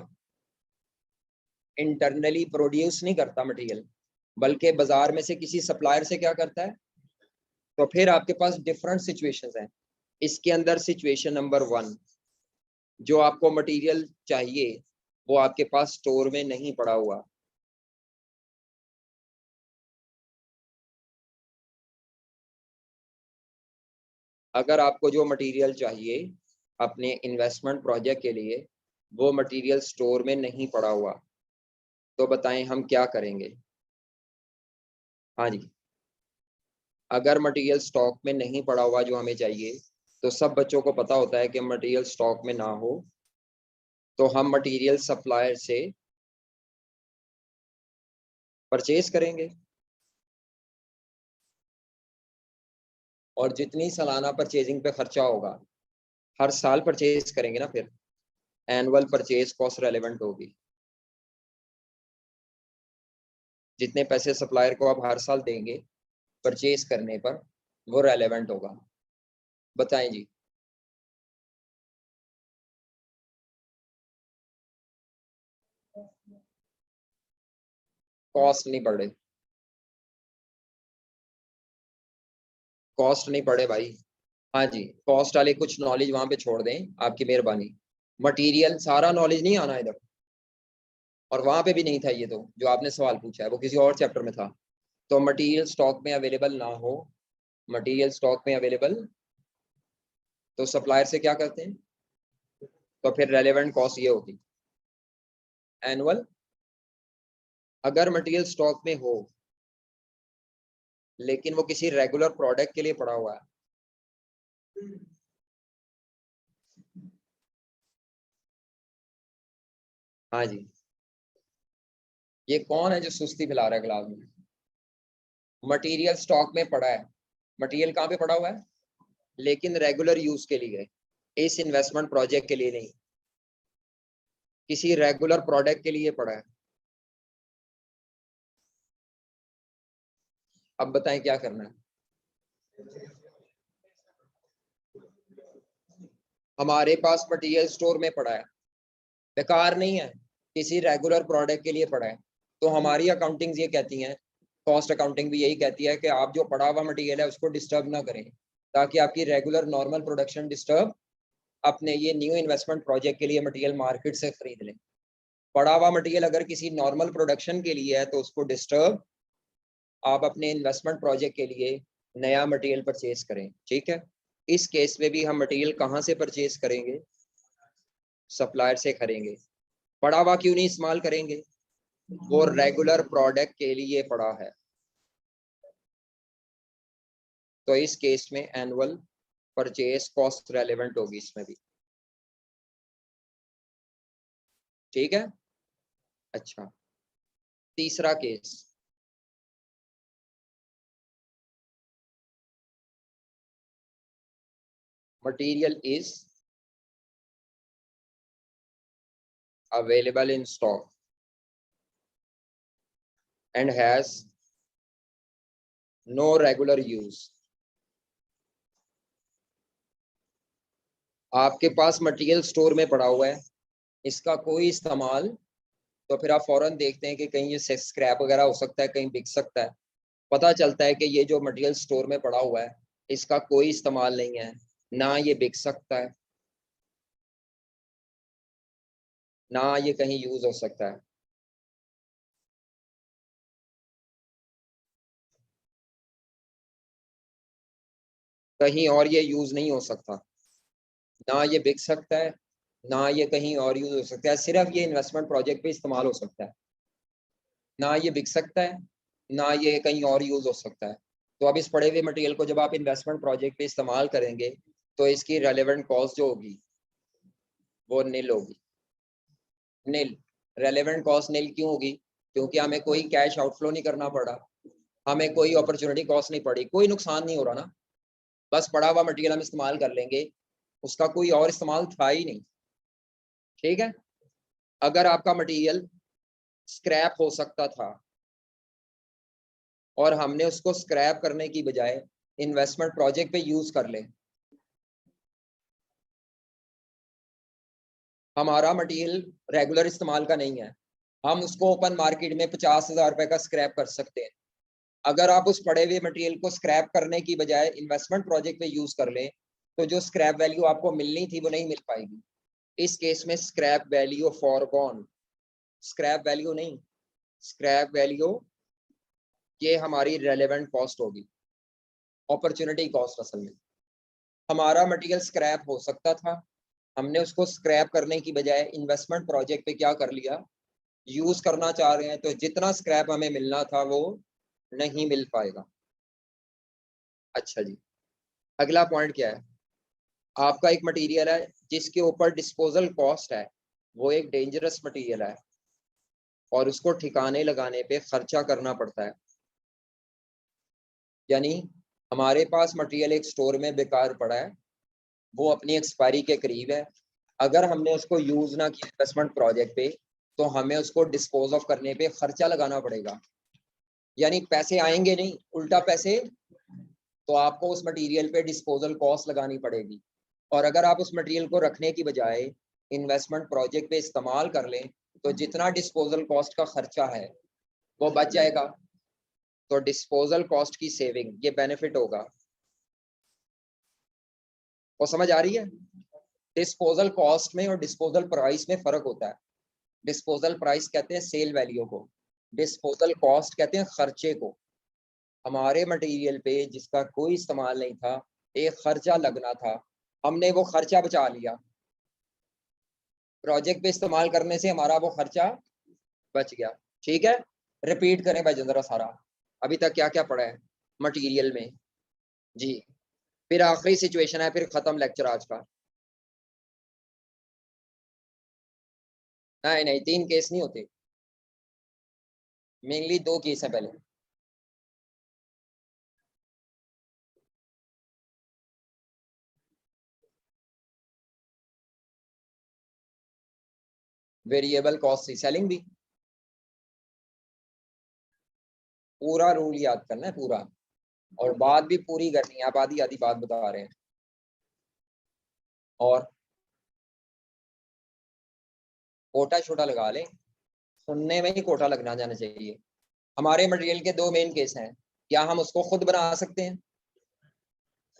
इंटरनली प्रोड्यूस नहीं करता मटेरियल, बल्कि बाजार में से किसी सप्लायर से क्या करता है, तो फिर आपके पास डिफरेंट सिचुएशंस हैं। इसके अंदर सिचुएशन नंबर 1, जो आपको मटेरियल चाहिए वो आपके पास स्टोर में नहीं पड़ा हुआ। अगर आपको जो मटेरियल चाहिए अपने इन्वेस्टमेंट प्रोजेक्ट के लिए, वो मटेरियल स्टोर में नहीं पड़ा हुआ, तो बताएं हम क्या करेंगे। हाँ जी, अगर मटेरियल स्टॉक में नहीं पड़ा हुआ जो हमें चाहिए, तो सब बच्चों को पता होता है कि मटेरियल स्टॉक में ना हो तो हम मटेरियल सप्लायर से परचेज करेंगे, और जितनी सालाना परचेजिंग पे खर्चा होगा हर साल परचेज करेंगे ना, फिर एनुअल परचेज कॉस्ट रेलेवेंट होगी। जितने पैसे सप्लायर को आप हर साल देंगे परचेज करने पर, वो रेलेवेंट होगा। बताएं जी। कॉस्ट नहीं पड़े, कॉस्ट नहीं पड़े भाई। हाँ जी, कॉस्ट वाले कुछ नॉलेज वहां पे छोड़ दें, आपकी मेहरबानी। मटेरियल सारा नॉलेज नहीं आना इधर, और वहां पे भी नहीं था ये, तो जो आपने सवाल पूछा है वो किसी और चैप्टर में था। तो मटेरियल स्टॉक में अवेलेबल ना हो, मटेरियल स्टॉक में अवेलेबल, तो सप्लायर से क्या करते हैं, तो फिर रेलेवेंट कॉस्ट ये होगी एनुअल। अगर मटेरियल स्टॉक में हो लेकिन वो किसी रेगुलर प्रोडक्ट के लिए पड़ा हुआ है, हाँ जी, ये कौन है जो सुस्ती फैला रहा है क्लास में। मटेरियल स्टॉक में पड़ा है, मटेरियल कहाँ पे पड़ा हुआ है, लेकिन रेगुलर यूज के लिए, इस इन्वेस्टमेंट प्रोजेक्ट के लिए नहीं, किसी रेगुलर प्रोडक्ट के लिए पड़ा है। अब बताएं क्या करना है। हमारे पास मटेरियल स्टोर में पड़ा है, बेकार नहीं है, किसी रेगुलर प्रोडक्ट के लिए पड़ा है, तो हमारी अकाउंटिंग ये कहती है, कॉस्ट अकाउंटिंग भी यही कहती है कि आप जो पड़ा हुआ मटेरियल है उसको डिस्टर्ब ना करें, ताकि आपकी रेगुलर नॉर्मल प्रोडक्शन डिस्टर्ब, अपने ये न्यू इन्वेस्टमेंट प्रोजेक्ट के लिए मटेरियल मार्केट से खरीद लें। पड़ा हुआ मटेरियल अगर किसी नॉर्मल प्रोडक्शन के लिए है तो उसको डिस्टर्ब, आप अपने इन्वेस्टमेंट प्रोजेक्ट के लिए नया मटेरियल परचेज करें, ठीक है। इस केस में भी हम मटेरियल कहाँ से परचेज करेंगे, सप्लायर से करेंगे। पड़ा हुआ क्यों नहीं इस्तेमाल करेंगे, वो रेगुलर प्रोडक्ट के लिए पड़ा है, तो इस केस में एनुअल परचेज कॉस्ट रेलेवेंट होगी इसमें भी, ठीक है। अच्छा, तीसरा case, material is available in stock and has no regular use। आपके पास मटेरियल स्टोर में पड़ा हुआ है, इसका कोई इस्तेमाल, तो फिर आप फौरन देखते हैं कि कहीं ये स्क्रैप वगैरह हो सकता है, कहीं बिक सकता है। पता चलता है कि ये जो मटेरियल स्टोर में पड़ा हुआ है इसका कोई इस्तेमाल नहीं है, ना ये बिक सकता है, ना ये कहीं यूज हो सकता है। कहीं और ये यूज नहीं हो सकता, ना ये बिक सकता है, ना ये कहीं और यूज हो सकता है, सिर्फ ये इन्वेस्टमेंट प्रोजेक्ट पे इस्तेमाल हो सकता है। ना ये बिक सकता है, ना ये कहीं और यूज हो सकता है। तो अब इस पड़े हुए मटेरियल को जब आप इन्वेस्टमेंट प्रोजेक्ट पे इस्तेमाल करेंगे तो इसकी रेलेवेंट कॉस्ट जो होगी वो नील होगी। नील, रेलेवेंट कॉस्ट नील क्यों होगी, क्योंकि हमें कोई कैश आउटफ्लो नहीं करना पड़ा, हमें कोई अपॉर्चुनिटी कॉस्ट नहीं पड़ी, कोई नुकसान नहीं हो रहा ना, बस पड़ा हुआ मटेरियल हम इस्तेमाल कर लेंगे, उसका कोई और इस्तेमाल था ही नहीं, ठीक है। अगर आपका मटेरियल स्क्रैप हो सकता था और हमने उसको स्क्रैप करने की बजाय इन्वेस्टमेंट प्रोजेक्ट पे यूज कर लें, हमारा मटेरियल रेगुलर इस्तेमाल का नहीं है, हम उसको ओपन मार्केट में 50,000 रुपए का स्क्रैप कर सकते हैं। अगर आप उस पड़े हुए मटेरियल को स्क्रैप करने की बजाय इन्वेस्टमेंट प्रोजेक्ट पे यूज कर लें, तो जो स्क्रैप वैल्यू आपको मिलनी थी वो नहीं मिल पाएगी। इस केस में scrap value foregone, scrap value नहीं, स्क्रैप वैल्यू ये हमारी रेलेवेंट कॉस्ट होगी, अपॉर्चुनिटी कॉस्ट। असल में हमारा मटेरियल स्क्रैप हो सकता था, हमने उसको स्क्रैप करने की बजाय इन्वेस्टमेंट प्रोजेक्ट पे क्या कर लिया, यूज करना चाह रहे हैं, तो जितना स्क्रैप हमें मिलना था वो नहीं मिल पाएगा। अच्छा जी, अगला पॉइंट क्या है, आपका एक मटेरियल है जिसके ऊपर डिस्पोजल कॉस्ट है, वो एक डेंजरस मटेरियल है और उसको ठिकाने लगाने पे खर्चा करना पड़ता है। यानी हमारे पास मटेरियल एक स्टोर में बेकार पड़ा है, वो अपनी एक्सपायरी के करीब है, अगर हमने उसको यूज ना किया इन्वेस्टमेंट प्रोजेक्ट पे, तो हमें उसको डिस्पोज ऑफ करने पे खर्चा लगाना पड़ेगा। यानी पैसे आएंगे नहीं, उल्टा पैसे, तो आपको उस मटेरियल पे डिस्पोजल कॉस्ट लगानी पड़ेगी। और अगर आप उस मटेरियल को रखने की बजाय इन्वेस्टमेंट प्रोजेक्ट पे इस्तेमाल कर लें, तो जितना डिस्पोजल कॉस्ट का खर्चा है वो बच जाएगा। तो डिस्पोजल कॉस्ट की सेविंग, ये बेनिफिट होगा। वो समझ आ रही है? डिस्पोजल कॉस्ट में और डिस्पोजल प्राइस में फर्क होता है। डिस्पोजल प्राइस कहते हैं सेल वैल्यू को, डिस्पोजल कॉस्ट कहते हैं खर्चे को। हमारे मटेरियल पे जिसका कोई इस्तेमाल नहीं था, एक खर्चा लगना था, हमने वो खर्चा बचा लिया, प्रोजेक्ट पे इस्तेमाल करने से हमारा वो खर्चा बच गया। ठीक है, रिपीट करें भाई जरा सारा, अभी तक क्या क्या पढ़ा है मटेरियल में जी। फिर आखिरी सिचुएशन है, फिर खत्म लेक्चर आज का। नहीं नहीं, 3 केस नहीं होते, मेनली 2 केस है पहले। वेरिएबल कॉस्ट थी, सेलिंग भी। पूरा रूल याद करना है पूरा, और बात भी पूरी करनी है, आप आधी आधी बात बता रहे हैं। और कोटा छोटा लगा लें, सुनने में ही कोटा लगना जाना चाहिए। हमारे मटेरियल के 2 मेन केस हैं, क्या हम उसको खुद बना सकते हैं,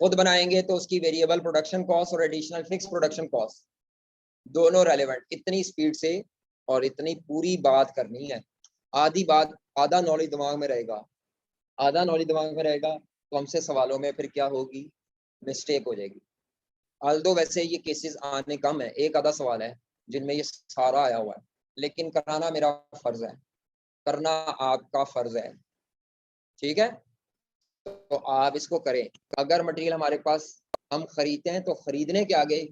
खुद बनाएंगे तो उसकी वेरिएबल प्रोडक्शन कॉस्ट और एडिशनल फिक्स प्रोडक्शन कॉस्ट दोनों रेलेवेंट, इतनी स्पीड से और इतनी पूरी बात करनी है। आधी बात, आधा नॉलेज दिमाग में रहेगा, आधा नॉलेज दिमाग में रहेगा, तो हमसे सवालों में फिर क्या होगी, मिस्टेक हो जाएगी। आल्दो वैसे ये केसेस आने कम है, एक आधा सवाल है जिनमें ये सारा आया हुआ है, लेकिन कराना मेरा फर्ज है, करना आपका फर्ज है। ठीक है, तो आप इसको करें। अगर मटेरियल हमारे पास हम खरीदते हैं, तो खरीदने के आगे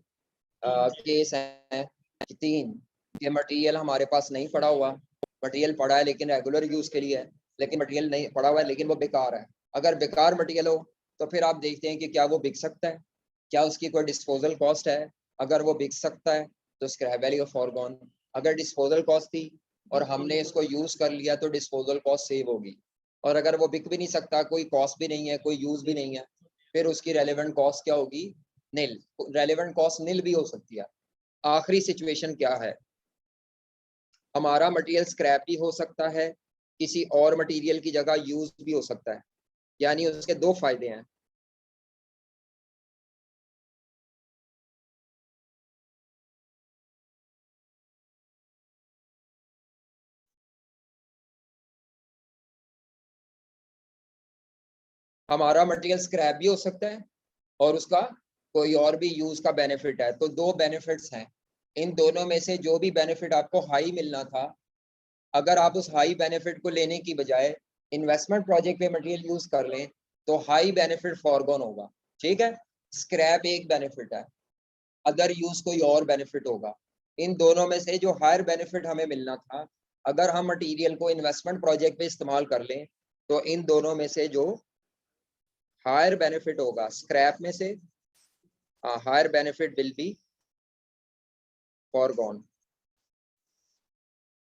केस है कि 3, ये मटेरियल हमारे पास नहीं पड़ा हुआ, मटेरियल पड़ा है लेकिन रेगुलर यूज के लिए है, लेकिन मटेरियल नहीं पड़ा हुआ है लेकिन वो बेकार है। अगर बेकार मटेरियल हो तो फिर आप देखते हैं कि क्या वो बिक सकता है, क्या उसकी कोई डिस्पोजल कॉस्ट है। अगर वो बिक सकता है तो स्क्रैप वैल्यू फॉरगॉन। अगर डिस्पोजल कॉस्ट थी और हमने इसको यूज कर लिया तो डिस्पोजल कॉस्ट सेव होगी। और अगर वो बिक भी नहीं सकता, कोई कॉस्ट भी नहीं है, कोई यूज भी नहीं है, फिर उसकी रेलेवेंट कॉस्ट क्या होगी, नील। रेलेवेंट कॉस्ट नील भी हो सकती है। आखिरी सिचुएशन क्या है, हमारा मटेरियल स्क्रैप भी हो सकता है, किसी और मटेरियल की जगह यूज भी हो सकता है। यानी उसके 2 फायदे हैं। हमारा मटेरियल स्क्रैप भी हो सकता है और उसका कोई और भी यूज का बेनिफिट है। तो 2 बेनिफिट्स हैं, इन दोनों में से जो भी बेनिफिट आपको हाई मिलना था, अगर आप उस हाई बेनिफिट को लेने की बजाय इन्वेस्टमेंट प्रोजेक्ट पे मटेरियल यूज कर लें, तो हाई बेनिफिट फॉरगॉन होगा। ठीक है, स्क्रैप एक बेनिफिट है, अदर यूज कोई और बेनिफिट होगा। इन दोनों में से जो हायर बेनिफिट हमें मिलना था, अगर हम मटेरियल को इन्वेस्टमेंट प्रोजेक्ट पे इस्तेमाल कर लें, तो इन दोनों में से जो हायर बेनिफिट होगा स्क्रैप में से, higher benefit will be forgone.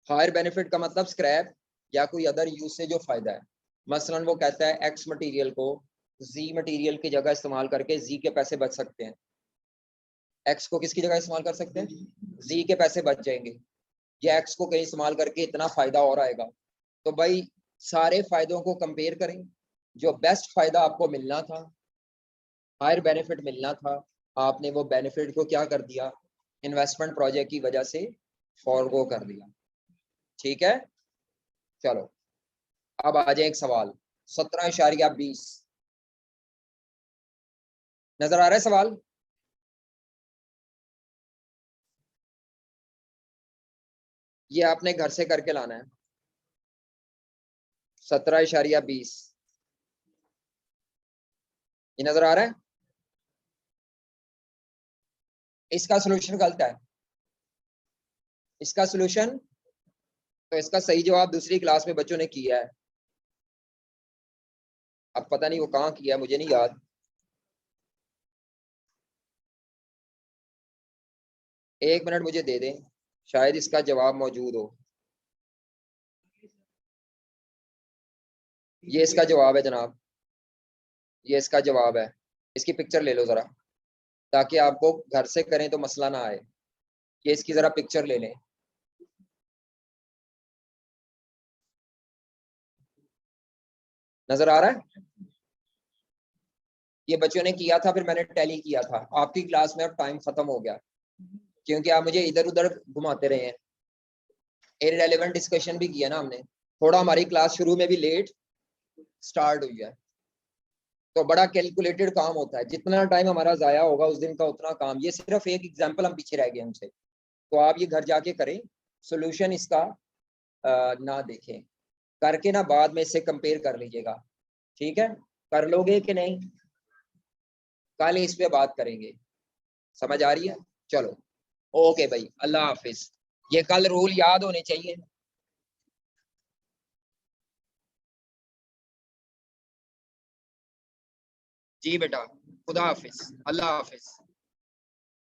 Higher benefit का मतलब स्क्रैप या कोई अदर यूज से जो फायदा है, मसलन वो कहता है एक्स मटेरियल को जी मटेरियल की जगह इस्तेमाल करके जी के पैसे बच सकते हैं, एक्स को किसकी जगह इस्तेमाल कर सकते हैं, जी के पैसे बच जाएंगे, या एक्स को कहीं इस्तेमाल करके इतना फायदा और आएगा। तो भाई सारे फायदों को कंपेयर करें, जो बेस्ट फायदा आपको मिलना था, हायर बेनिफिट मिलना था, आपने वो बेनिफिट को क्या कर दिया, इन्वेस्टमेंट प्रोजेक्ट की वजह से फॉरगो कर दिया। ठीक है, चलो अब आ जाए एक सवाल 17.20। नजर आ रहा है सवाल? ये आपने घर से करके लाना है। 17.20 ये नजर आ रहा है? इसका सोल्यूशन गलत है, इसका सोल्यूशन, तो इसका सही जवाब दूसरी क्लास में बच्चों ने किया है, अब पता नहीं वो कहाँ किया है, मुझे नहीं याद। एक मिनट मुझे दे दें, शायद इसका जवाब मौजूद हो। ये इसका जवाब है जनाब, ये इसका जवाब है। इसकी पिक्चर ले लो जरा, ताकि आपको घर से करें तो मसला ना आए। ये इसकी जरा पिक्चर ले लें। नजर आ रहा है? ये बच्चों ने किया था, फिर मैंने टैली किया था आपकी क्लास में। अब टाइम खत्म हो गया क्योंकि आप मुझे इधर उधर घुमाते रहे हैं। इररेलेवेंट डिस्कशन भी किया ना हमने, थोड़ा हमारी क्लास शुरू में भी लेट स्टार्ट हुई है, तो बड़ा कैलकुलेटेड काम होता है। जितना टाइम हमारा जाया होगा उस दिन का उतना काम। ये सिर्फ एक एग्जांपल, हम पीछे रह गए हमसे, तो आप ये घर जाके करें, सॉल्यूशन इसका ना देखें, करके ना बाद में इससे कंपेयर कर लीजिएगा। ठीक है, कर लोगे कि नहीं? कल इस पे बात करेंगे, समझ आ रही है? चलो ओके भाई, अल्लाह हाफिज। ये कल रूल याद होने चाहिए। जी बेटा, खुदा हाफिज, अल्लाह हाफिज।